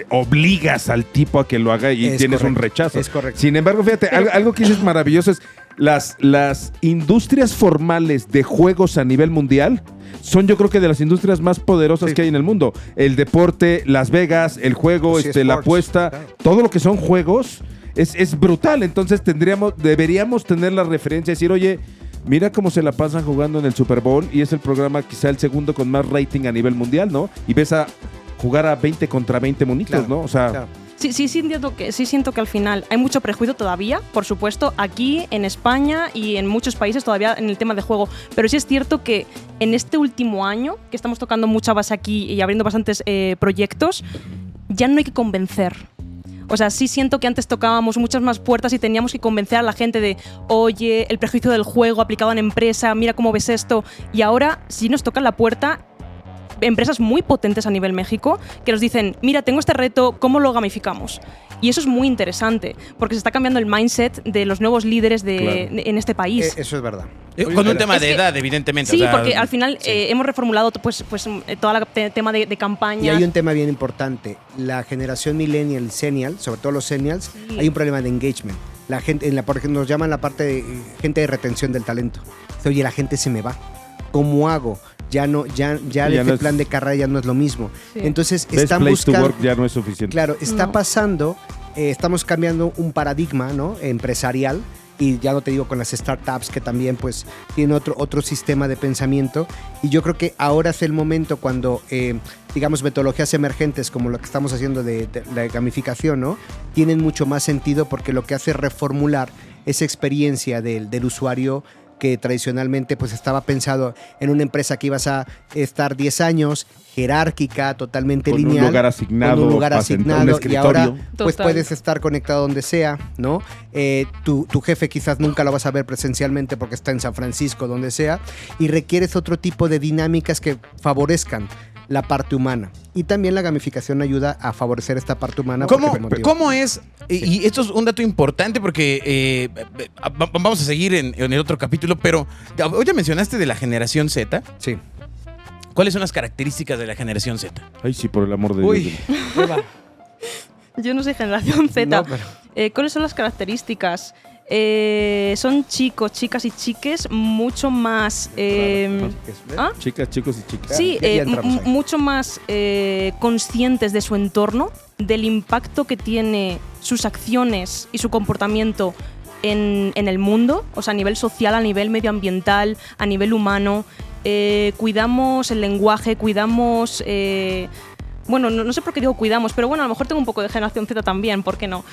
[SPEAKER 4] obligas al tipo a que lo haga y
[SPEAKER 8] Es
[SPEAKER 4] tienes un
[SPEAKER 8] correcto,
[SPEAKER 4] rechazo.
[SPEAKER 8] es correcto.
[SPEAKER 4] Sin embargo, fíjate, algo que dices maravilloso es las industrias formales de juegos a nivel mundial son, yo creo que, de las industrias más poderosas
[SPEAKER 8] Sí.
[SPEAKER 4] que hay en el mundo. El deporte, Las Vegas, el juego,
[SPEAKER 8] Sí,
[SPEAKER 4] la
[SPEAKER 8] sports,
[SPEAKER 4] apuesta,
[SPEAKER 8] claro.
[SPEAKER 4] todo lo que son juegos es brutal. Entonces deberíamos tener la referencia y decir, oye, mira cómo se la pasan jugando en el Super Bowl y es el programa quizá el segundo con más rating a nivel mundial, ¿no? Y ves a jugar a 20 contra 20 monitos,
[SPEAKER 8] Claro,
[SPEAKER 4] ¿no? O sea,
[SPEAKER 8] claro.
[SPEAKER 10] Sí, siento que al final hay mucho prejuicio todavía, por supuesto, aquí en España y en muchos países todavía en el tema de juego. Pero sí es cierto que en este último año, que estamos tocando mucha base aquí y abriendo bastantes proyectos, ya no hay que convencer. O sea, sí siento que antes tocábamos muchas más puertas y teníamos que convencer a la gente de, oye, el prejuicio del juego aplicado en empresa, mira cómo ves esto. Y ahora, si nos tocan la puerta, empresas muy potentes a nivel México que nos dicen, mira, tengo este reto, ¿cómo lo gamificamos? Y eso es muy interesante, porque se está cambiando el mindset de los nuevos líderes en este país.
[SPEAKER 8] Eso es verdad.
[SPEAKER 7] Con un tema de edad, evidentemente.
[SPEAKER 10] Sí, porque al final hemos reformulado pues todo el tema de campaña.
[SPEAKER 8] Y hay un tema bien importante. La generación millennial, senial, sobre todo los senials, hay un problema de engagement. La gente, porque nos llaman la parte de gente de retención del talento. Oye, la gente se me va. ¿Cómo hago? Ya el plan de carrera ya no es lo mismo. Sí. Entonces están buscando.
[SPEAKER 4] Work ya no es suficiente.
[SPEAKER 8] Claro, está pasando, estamos cambiando un paradigma, ¿no? Empresarial. Y ya no te digo con las startups que también pues tienen otro sistema de pensamiento. Y yo creo que ahora es el momento cuando, digamos, metodologías emergentes como lo que estamos haciendo de la gamificación, ¿no? Tienen mucho más sentido porque lo que hace es reformular esa experiencia del usuario que tradicionalmente pues estaba pensado en una empresa que ibas a estar 10 años, jerárquica, totalmente lineal.
[SPEAKER 4] Con un lugar asignado,
[SPEAKER 8] y ahora pues puedes estar conectado donde sea, ¿no? Tu jefe quizás nunca lo vas a ver presencialmente porque está en San Francisco, donde sea, y requieres otro tipo de dinámicas que favorezcan la parte humana. Y también la gamificación ayuda a favorecer esta parte humana.
[SPEAKER 7] ¿Cómo es? Y esto es un dato importante porque vamos a seguir en el otro capítulo, pero hoy ya mencionaste de la generación Z.
[SPEAKER 8] Sí.
[SPEAKER 7] ¿Cuáles son las características de la generación Z?
[SPEAKER 4] Ay, sí, por el amor de Dios.
[SPEAKER 10] Yo no soy generación Z. No, pero... ¿Cuáles son las características? Son chicos, chicas y chiques mucho más...
[SPEAKER 4] Chicas, chicos y chicas.
[SPEAKER 10] Sí, mucho más conscientes de su entorno, del impacto que tiene sus acciones y su comportamiento en el mundo, o sea, a nivel social, a nivel medioambiental, a nivel humano. Cuidamos el lenguaje, cuidamos... bueno, no sé por qué digo cuidamos, pero bueno, a lo mejor tengo un poco de generación Z también, ¿por qué no?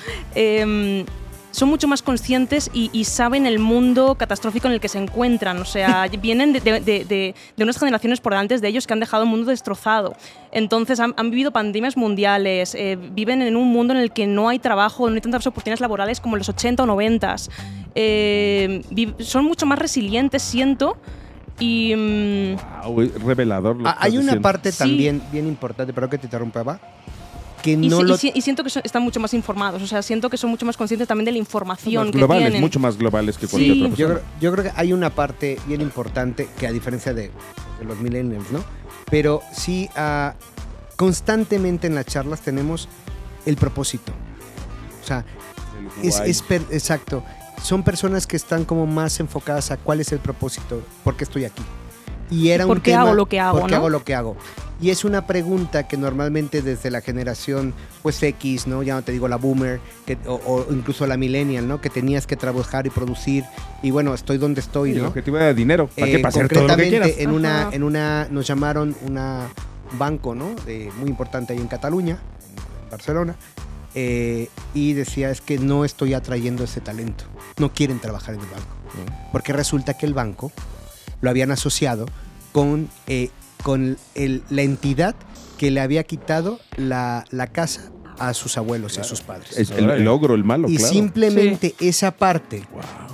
[SPEAKER 10] Son mucho más conscientes y saben el mundo catastrófico en el que se encuentran. O sea, vienen de unas generaciones por delante de ellos que han dejado el mundo destrozado. Entonces han vivido pandemias mundiales, viven en un mundo en el que no hay trabajo, no hay tantas oportunidades laborales como en los 80 o 90. Son mucho más resilientes, siento. Y
[SPEAKER 4] revelador.
[SPEAKER 8] Hay una parte también bien importante, pero que te interrumpaba.
[SPEAKER 10] Y siento que están mucho más informados, o sea, siento que son mucho más conscientes también de la información que
[SPEAKER 4] tienen. Mucho más globales que cualquier otra persona.
[SPEAKER 8] Yo creo que hay una parte bien importante que a diferencia de los millennials, ¿no? Pero sí, constantemente en las charlas tenemos el propósito. O sea, exacto. Son personas que están como más enfocadas a cuál es el propósito, por qué estoy aquí. Y era
[SPEAKER 10] ¿Por qué hago lo que hago?
[SPEAKER 8] ¿Por qué hago lo que hago? Y es una pregunta que normalmente desde la generación pues X, ¿no? Ya no te digo la boomer o incluso la millennial, ¿no? Que tenías que trabajar y producir y bueno, estoy donde estoy, ¿no?
[SPEAKER 4] El objetivo era dinero, ¿para qué? Para hacer todo lo que quieras.
[SPEAKER 8] En nos llamaron un banco, ¿no? Muy importante ahí en Cataluña, en Barcelona, y decía, es que no estoy atrayendo ese talento, no quieren trabajar en el banco, porque resulta que el banco lo habían asociado con la entidad que le había quitado la casa a sus abuelos y a sus padres.
[SPEAKER 4] Es el logro, el malo,
[SPEAKER 8] y
[SPEAKER 4] claro.
[SPEAKER 8] Simplemente esa parte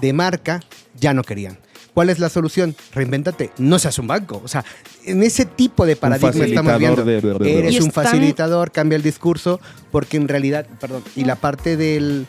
[SPEAKER 8] de marca ya no querían. ¿Cuál es la solución? Reinvéntate, no seas un banco. O sea, en ese tipo de paradigma estamos viendo. Eres un facilitador, cambia el discurso, porque en realidad, y la parte del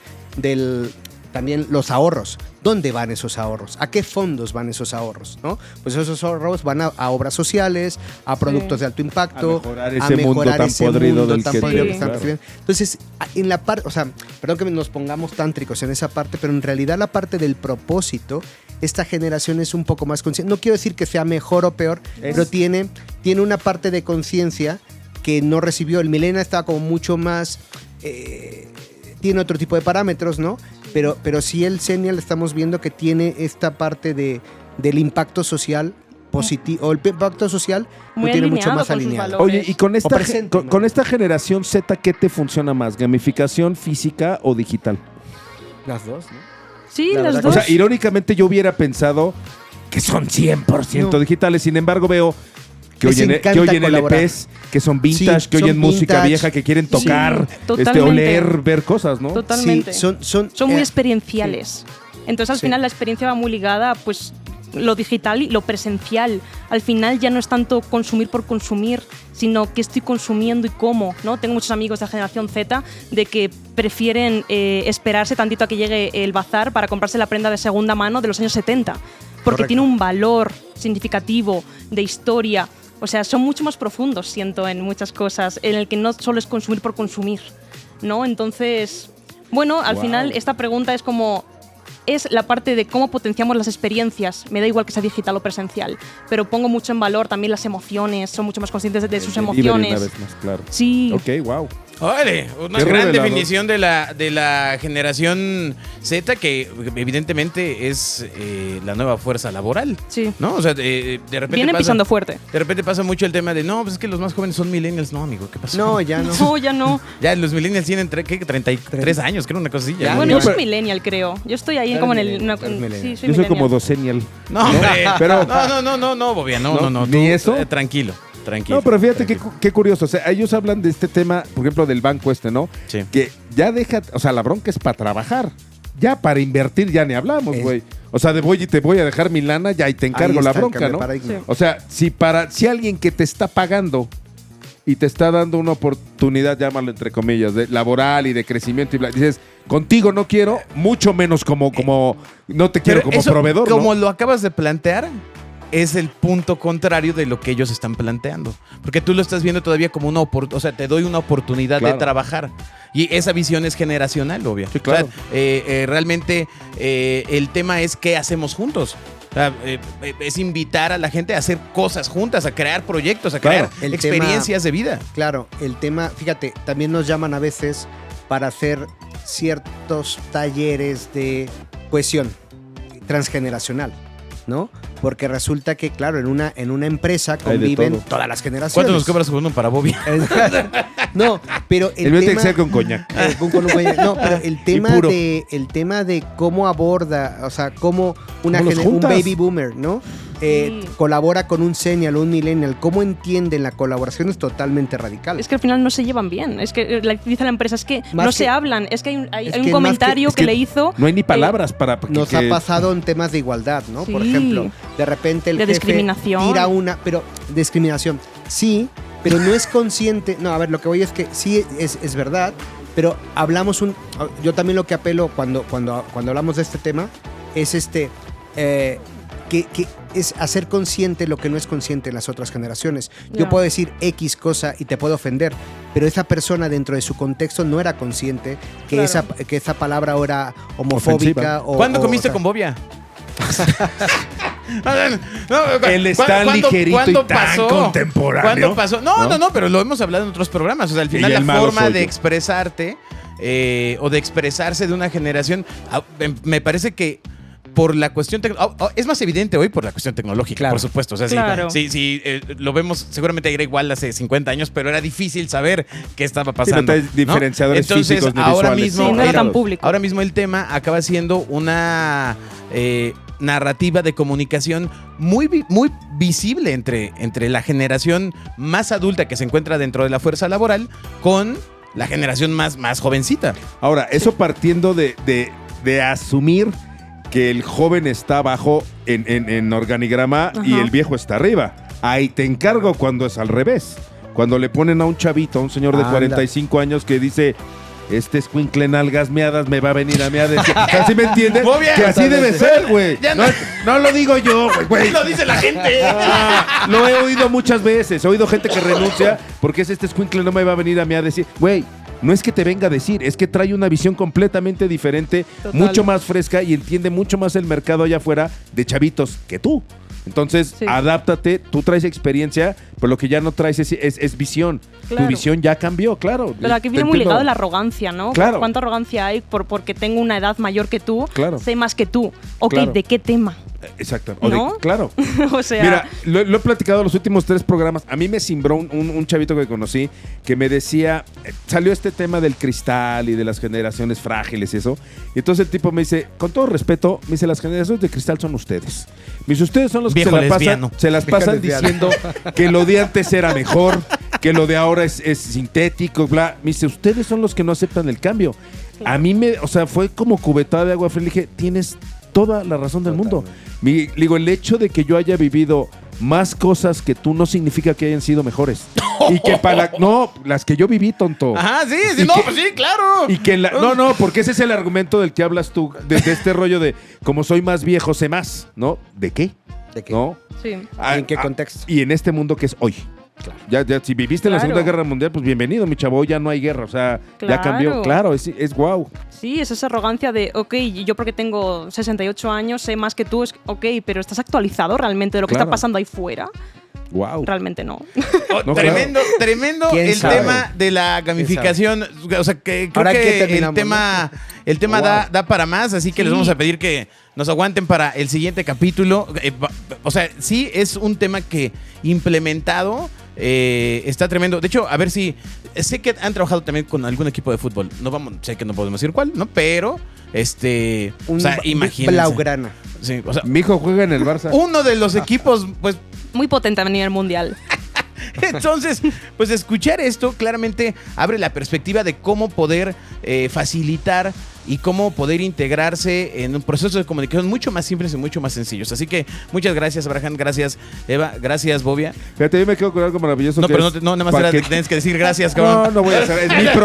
[SPEAKER 8] también los ahorros. ¿Dónde van esos ahorros? ¿A qué fondos van esos ahorros? ¿No? Pues esos ahorros van a obras sociales, a productos de alto impacto,
[SPEAKER 4] a mejorar ese mundo podrido del que
[SPEAKER 8] están recibiendo. Entonces, en la parte, o sea, perdón que nos pongamos tántricos en esa parte, pero en realidad la parte del propósito, esta generación es un poco más consciente. No quiero decir que sea mejor o peor, pero tiene una parte de conciencia que no recibió. El millennial estaba como mucho más... tiene otro tipo de parámetros, ¿no? Pero sí el senior estamos viendo que tiene esta parte del impacto social positivo o el impacto social
[SPEAKER 10] Muy
[SPEAKER 8] lo tiene mucho
[SPEAKER 10] alineado
[SPEAKER 8] más
[SPEAKER 10] con sus
[SPEAKER 8] alineado.
[SPEAKER 10] valores.
[SPEAKER 4] Oye, y con esta,
[SPEAKER 8] presente, ¿no?
[SPEAKER 4] con esta generación Z, ¿qué te funciona más? ¿Gamificación física o digital?
[SPEAKER 8] Las dos, ¿no?
[SPEAKER 10] Sí,
[SPEAKER 8] La
[SPEAKER 10] las
[SPEAKER 8] verdad
[SPEAKER 10] dos.
[SPEAKER 4] O sea, irónicamente yo hubiera pensado que son 100%
[SPEAKER 8] No.
[SPEAKER 4] digitales. Sin embargo, veo que
[SPEAKER 8] Les
[SPEAKER 4] oyen
[SPEAKER 8] encanta colaborar.
[SPEAKER 4] LPs, que son vintage,
[SPEAKER 8] Sí,
[SPEAKER 4] que
[SPEAKER 8] son
[SPEAKER 4] oyen música
[SPEAKER 8] vintage.
[SPEAKER 4] vieja, que quieren
[SPEAKER 8] Sí,
[SPEAKER 4] tocar,
[SPEAKER 10] totalmente.
[SPEAKER 4] oler, ver cosas, ¿no?
[SPEAKER 10] Totalmente.
[SPEAKER 8] Sí, son
[SPEAKER 10] Muy experienciales. Entonces, al
[SPEAKER 8] Sí.
[SPEAKER 10] final, la experiencia va muy ligada a pues, lo digital y lo presencial. Al final, ya no es tanto consumir por consumir, sino qué estoy consumiendo y cómo, ¿no? Tengo muchos amigos de la generación Z de que prefieren esperarse tantito a que llegue el bazar para comprarse la prenda de segunda mano de los años 70, porque
[SPEAKER 8] Correcto.
[SPEAKER 10] tiene un valor significativo de historia. O sea, son mucho más profundos, siento, en muchas cosas, en el que no solo es consumir por consumir, ¿no? Entonces, bueno, al final esta pregunta es como, es la parte de cómo potenciamos las experiencias. Me da igual que sea digital o presencial, pero pongo mucho en valor también las emociones, son mucho más conscientes de sus
[SPEAKER 4] Delivery,
[SPEAKER 10] emociones.
[SPEAKER 4] una vez más, claro.
[SPEAKER 10] Sí.
[SPEAKER 4] Ok, wow.
[SPEAKER 7] Órale, una
[SPEAKER 4] Qué
[SPEAKER 7] gran
[SPEAKER 4] revelador.
[SPEAKER 7] definición de la generación Z, que evidentemente es la nueva fuerza laboral.
[SPEAKER 10] Sí.
[SPEAKER 7] ¿No? O sea, de repente
[SPEAKER 10] Viene
[SPEAKER 7] pasa,
[SPEAKER 10] pisando fuerte.
[SPEAKER 7] De repente pasa mucho el tema de, no, pues es que los más jóvenes son millennials. No, amigo, ¿qué pasó?
[SPEAKER 8] No, ya no.
[SPEAKER 10] No, ya no.
[SPEAKER 7] Ya los millennials tienen, ¿qué? 33 años, creo, una cosa así. ya.
[SPEAKER 10] Bueno,
[SPEAKER 8] no,
[SPEAKER 10] yo soy
[SPEAKER 8] pero-
[SPEAKER 10] millennial, creo. Yo estoy ahí
[SPEAKER 8] Eres
[SPEAKER 10] como en el...
[SPEAKER 8] millennial,
[SPEAKER 10] una-
[SPEAKER 8] eres millennial.
[SPEAKER 10] sí, soy
[SPEAKER 4] Yo soy como
[SPEAKER 10] millennial.
[SPEAKER 4] docenial.
[SPEAKER 7] No, hombre.
[SPEAKER 4] Pero-
[SPEAKER 7] No, Bobia, no.
[SPEAKER 4] ¿Ni
[SPEAKER 7] tú,
[SPEAKER 4] eso?
[SPEAKER 7] Tranquilo.
[SPEAKER 4] No, pero fíjate qué curioso. O sea, ellos hablan de este tema, por ejemplo, del banco ¿no?
[SPEAKER 7] Sí.
[SPEAKER 4] Que ya deja, o sea, la bronca es para trabajar. Ya para invertir ya ni hablamos,
[SPEAKER 8] Es-
[SPEAKER 4] güey. O sea, de voy y te voy a dejar mi lana, ya y te encargo
[SPEAKER 8] Ahí
[SPEAKER 4] la
[SPEAKER 8] está el
[SPEAKER 4] bronca,
[SPEAKER 8] cambio
[SPEAKER 4] ¿no?
[SPEAKER 8] de paradigma.
[SPEAKER 10] Sí.
[SPEAKER 4] O sea, si alguien que te está pagando y te está dando una oportunidad, llámalo entre comillas, de laboral y de crecimiento y dices, contigo no quiero, mucho menos como no te quiero
[SPEAKER 7] Pero
[SPEAKER 4] como
[SPEAKER 7] eso,
[SPEAKER 4] proveedor,
[SPEAKER 7] como
[SPEAKER 4] ¿no?
[SPEAKER 7] lo acabas de plantear, es el punto contrario de lo que ellos están planteando. Porque tú lo estás viendo todavía como una oportunidad, o sea, te doy una oportunidad
[SPEAKER 4] Claro.
[SPEAKER 7] de trabajar. Y esa visión es generacional, obvio.
[SPEAKER 4] Sí, claro.
[SPEAKER 7] O sea, realmente el tema es qué hacemos juntos. O sea, es invitar a la gente a hacer cosas juntas, a crear proyectos, a
[SPEAKER 4] Claro.
[SPEAKER 7] crear
[SPEAKER 8] El
[SPEAKER 7] experiencias de vida.
[SPEAKER 8] Claro, el tema, fíjate, también nos llaman a veces para hacer ciertos talleres de cohesión transgeneracional, ¿no? Porque resulta que, claro, en una empresa
[SPEAKER 4] Hay de
[SPEAKER 8] conviven
[SPEAKER 4] todo.
[SPEAKER 8] todas las generaciones.
[SPEAKER 7] ¿Cuánto nos cobras con uno para Bobby?
[SPEAKER 8] No, pero
[SPEAKER 4] El mío tiene que ser con coñac.
[SPEAKER 8] No, pero el tema
[SPEAKER 4] puro.
[SPEAKER 8] de cómo aborda, o sea, cómo
[SPEAKER 4] ¿Cómo los
[SPEAKER 8] un
[SPEAKER 4] juntas?
[SPEAKER 8] baby boomer, ¿no?
[SPEAKER 10] Sí.
[SPEAKER 8] Colabora con un senial o un millennial, cómo entienden la colaboración es totalmente radical.
[SPEAKER 10] Es que al final no se llevan bien. Es que dice la empresa, es que
[SPEAKER 8] Más
[SPEAKER 10] no
[SPEAKER 8] que-
[SPEAKER 10] se hablan. Es que hay un, hay
[SPEAKER 8] es
[SPEAKER 10] un
[SPEAKER 8] que más
[SPEAKER 10] comentario
[SPEAKER 4] es
[SPEAKER 10] que,
[SPEAKER 4] que
[SPEAKER 10] le hizo.
[SPEAKER 4] No hay ni palabras para
[SPEAKER 8] Nos
[SPEAKER 4] que-
[SPEAKER 8] ha pasado en temas de igualdad, ¿no? Por
[SPEAKER 10] Sí.
[SPEAKER 8] ejemplo, de repente el
[SPEAKER 10] De
[SPEAKER 8] jefe
[SPEAKER 10] discriminación.
[SPEAKER 8] tira una, pero discriminación, sí, pero no es consciente. No, a ver, lo que voy es que sí es verdad, pero hablamos yo también lo que apelo cuando hablamos de este tema es que es hacer consciente lo que no es consciente en las otras generaciones. Yo
[SPEAKER 10] Ya.
[SPEAKER 8] puedo decir X cosa y te puedo ofender, pero esa persona dentro de su contexto no era consciente que,
[SPEAKER 10] Claro.
[SPEAKER 8] que esa palabra era homofóbica.
[SPEAKER 4] Ofensiva.
[SPEAKER 7] ¿Cuándo comiste
[SPEAKER 8] o sea,
[SPEAKER 7] con Bobia?
[SPEAKER 4] Él es tan ligerito y tan
[SPEAKER 7] pasó?
[SPEAKER 4] contemporáneo.
[SPEAKER 7] ¿Cuándo pasó? No, pero lo hemos hablado en otros programas. O sea, al final
[SPEAKER 4] Y el
[SPEAKER 7] la
[SPEAKER 4] malo
[SPEAKER 7] forma
[SPEAKER 4] soy
[SPEAKER 7] de
[SPEAKER 4] yo.
[SPEAKER 7] expresarte o de expresarse de una generación, me parece que por la cuestión es más evidente hoy por la cuestión tecnológica,
[SPEAKER 8] Claro.
[SPEAKER 7] por supuesto. O sea,
[SPEAKER 10] Claro.
[SPEAKER 7] sí, lo vemos, seguramente era igual hace 50 años, pero era difícil saber qué estaba
[SPEAKER 4] Sí,
[SPEAKER 7] pasando.
[SPEAKER 4] no traes diferenciadores
[SPEAKER 7] Entonces,
[SPEAKER 4] físicos ni
[SPEAKER 7] ahora
[SPEAKER 4] visuales.
[SPEAKER 7] mismo,
[SPEAKER 10] Sí, no era tan
[SPEAKER 7] el-
[SPEAKER 10] público.
[SPEAKER 7] ahora mismo el tema acaba siendo una narrativa de comunicación muy visible entre la generación más adulta que se encuentra dentro de la fuerza laboral con la generación más jovencita.
[SPEAKER 4] Ahora, eso partiendo de asumir que el joven está abajo en organigrama y
[SPEAKER 10] Ajá.
[SPEAKER 4] el viejo está arriba. Ahí te encargo cuando es al revés. Cuando le ponen a un chavito, a un señor de
[SPEAKER 8] Anda.
[SPEAKER 4] 45 años que dice, este escuincle nalgas meadas me va a venir a mear. ¿Así me entiendes?
[SPEAKER 7] Muy bien.
[SPEAKER 4] Que así debe ser, güey.
[SPEAKER 7] Ya
[SPEAKER 4] No, no lo digo yo, güey.
[SPEAKER 7] Lo dice la gente.
[SPEAKER 4] Ah, lo he oído muchas veces. He oído gente que renuncia porque es este escuincle no me va a venir a mear. Decir, güey, no es que te venga a decir, es que trae una visión completamente diferente,
[SPEAKER 10] Total.
[SPEAKER 4] mucho más fresca y entiende mucho más el mercado allá afuera de chavitos que tú. Entonces,
[SPEAKER 10] Sí.
[SPEAKER 4] adáptate, tú traes experiencia, pero lo que ya no traes es visión. Tu
[SPEAKER 10] Claro.
[SPEAKER 4] visión ya cambió, claro.
[SPEAKER 10] Pero aquí
[SPEAKER 4] Te
[SPEAKER 10] viene muy
[SPEAKER 4] entiendo.
[SPEAKER 10] ligado la arrogancia, ¿no?
[SPEAKER 4] Claro.
[SPEAKER 10] ¿Cuánta arrogancia hay porque tengo una edad mayor que tú?
[SPEAKER 4] Claro.
[SPEAKER 10] Sé más que tú. Ok,
[SPEAKER 4] Claro.
[SPEAKER 10] ¿de qué tema?
[SPEAKER 4] Exacto.
[SPEAKER 10] ¿No?
[SPEAKER 4] Claro.
[SPEAKER 10] O sea,
[SPEAKER 4] Mira, lo he platicado en los últimos 3 programas. A mí me cimbró un chavito que conocí que me decía, salió este tema del cristal y de las generaciones frágiles y eso. Y entonces el tipo me dice, con todo respeto, me dice, las generaciones de cristal son ustedes. Me dice, ustedes son los que
[SPEAKER 7] Viejo
[SPEAKER 4] se
[SPEAKER 7] lesbiano.
[SPEAKER 4] las pasan diciendo que lo de antes era mejor, que lo de ahora es sintético, bla. Me dice, ustedes son los que no aceptan el cambio. A mí o sea, fue como cubetada de agua fría. Le dije, tienes toda la razón del mundo. Digo, el hecho de que yo haya vivido más cosas que tú no significa que hayan sido mejores. Y que no, las que yo viví, tonto.
[SPEAKER 7] Ajá, sí, pues sí, claro.
[SPEAKER 4] Y que no, porque ese es el argumento del que hablas tú, de este rollo de como soy más viejo, sé más, ¿no? ¿De qué?
[SPEAKER 8] ¿De qué?
[SPEAKER 4] ¿No?
[SPEAKER 10] sí.
[SPEAKER 8] ¿En qué contexto?
[SPEAKER 4] Y en este mundo que es hoy.
[SPEAKER 8] Claro.
[SPEAKER 4] Ya, si viviste en la
[SPEAKER 10] Claro.
[SPEAKER 4] Segunda Guerra Mundial, pues bienvenido, mi chavo, ya no hay guerra, o sea, ya
[SPEAKER 10] Claro.
[SPEAKER 4] cambió. Claro, es guau.
[SPEAKER 10] Sí, es esa arrogancia de, ok, yo porque tengo 68 años sé más que tú, ok, pero ¿estás actualizado realmente de lo que
[SPEAKER 4] Claro.
[SPEAKER 10] está pasando ahí fuera?
[SPEAKER 4] Wow.
[SPEAKER 10] Realmente no.
[SPEAKER 4] No,
[SPEAKER 7] Tremendo
[SPEAKER 8] ¿Quién
[SPEAKER 7] el
[SPEAKER 8] sabe?
[SPEAKER 7] tema de la gamificación. O sea, que creo
[SPEAKER 8] Ahora que
[SPEAKER 7] que
[SPEAKER 8] terminamos,
[SPEAKER 7] el tema
[SPEAKER 8] Wow.
[SPEAKER 7] da para más, así que les vamos a pedir que nos aguanten para el siguiente capítulo. O sea, sí es un tema que implementado está tremendo. De hecho, a ver si... Sé que han trabajado también con algún equipo de fútbol. Sé que no podemos decir cuál, ¿no? Pero, o sea, imagínense.
[SPEAKER 8] Blaugrana.
[SPEAKER 7] Sí, o sea,
[SPEAKER 4] Mi hijo juega en el Barça.
[SPEAKER 7] uno de los equipos, pues,
[SPEAKER 10] Muy potente a nivel mundial.
[SPEAKER 7] entonces, pues escuchar esto claramente abre la perspectiva de cómo poder facilitar y cómo poder integrarse en un proceso de comunicación mucho más simples y mucho más sencillos. Así que muchas gracias, Abraham, gracias, Eva, gracias, Bobia.
[SPEAKER 4] Fíjate, yo me quedo con algo maravilloso.
[SPEAKER 7] No,
[SPEAKER 4] que
[SPEAKER 7] pero
[SPEAKER 4] es
[SPEAKER 7] no, nada más
[SPEAKER 4] pa' que-
[SPEAKER 7] tienes que decir gracias,
[SPEAKER 4] No,
[SPEAKER 7] cabrón.
[SPEAKER 4] no voy a hacer. Es mi
[SPEAKER 7] Ay, Dios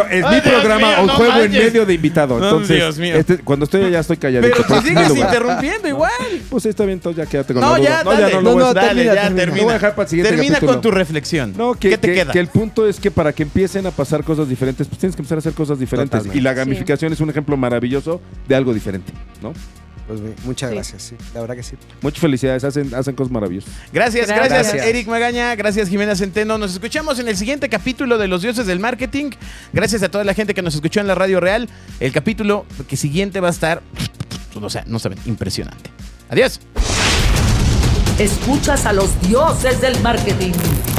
[SPEAKER 4] programa.
[SPEAKER 7] mío,
[SPEAKER 4] Hoy
[SPEAKER 7] no
[SPEAKER 4] juego en
[SPEAKER 7] manches.
[SPEAKER 4] medio de invitado.
[SPEAKER 7] No,
[SPEAKER 4] Entonces,
[SPEAKER 7] Dios mío.
[SPEAKER 4] cuando estoy allá estoy calladito.
[SPEAKER 7] Pero
[SPEAKER 4] pues,
[SPEAKER 7] te
[SPEAKER 4] mi
[SPEAKER 7] sigues
[SPEAKER 4] lugar.
[SPEAKER 7] interrumpiendo igual.
[SPEAKER 4] Pues sí, está bien, entonces ya quédate con
[SPEAKER 7] No,
[SPEAKER 4] la duda.
[SPEAKER 7] ya, dale.
[SPEAKER 4] no lo voy a hacer.
[SPEAKER 7] Dale, ya
[SPEAKER 4] Lo voy a
[SPEAKER 7] termina.
[SPEAKER 4] dejar para el siguiente
[SPEAKER 7] Termina
[SPEAKER 4] capítulo.
[SPEAKER 7] con tu reflexión.
[SPEAKER 4] No,
[SPEAKER 7] ¿Qué te queda?
[SPEAKER 4] que el punto es que para que empiecen a pasar cosas diferentes, pues tienes que empezar a hacer cosas diferentes.
[SPEAKER 8] Totalmente.
[SPEAKER 4] Y la gamificación es un ejemplo maravilloso de algo diferente, ¿no?
[SPEAKER 8] Pues muchas
[SPEAKER 10] Sí.
[SPEAKER 8] gracias, sí. La verdad que sí.
[SPEAKER 4] Muchas felicidades, hacen cosas maravillosas.
[SPEAKER 7] Gracias,
[SPEAKER 10] Gracias.
[SPEAKER 7] Eric Magaña, gracias Jimena Centeno. Nos escuchamos en el siguiente capítulo de Los Dioses del Marketing. Gracias a toda la gente que nos escuchó en la Radio Real. El capítulo que siguiente va a estar, o sea, no saben, impresionante. Adiós.
[SPEAKER 9] Escuchas a los dioses del marketing.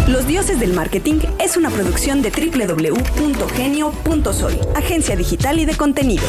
[SPEAKER 1] Los Dioses del Marketing es una producción de www.genio.soy, agencia digital y de contenidos.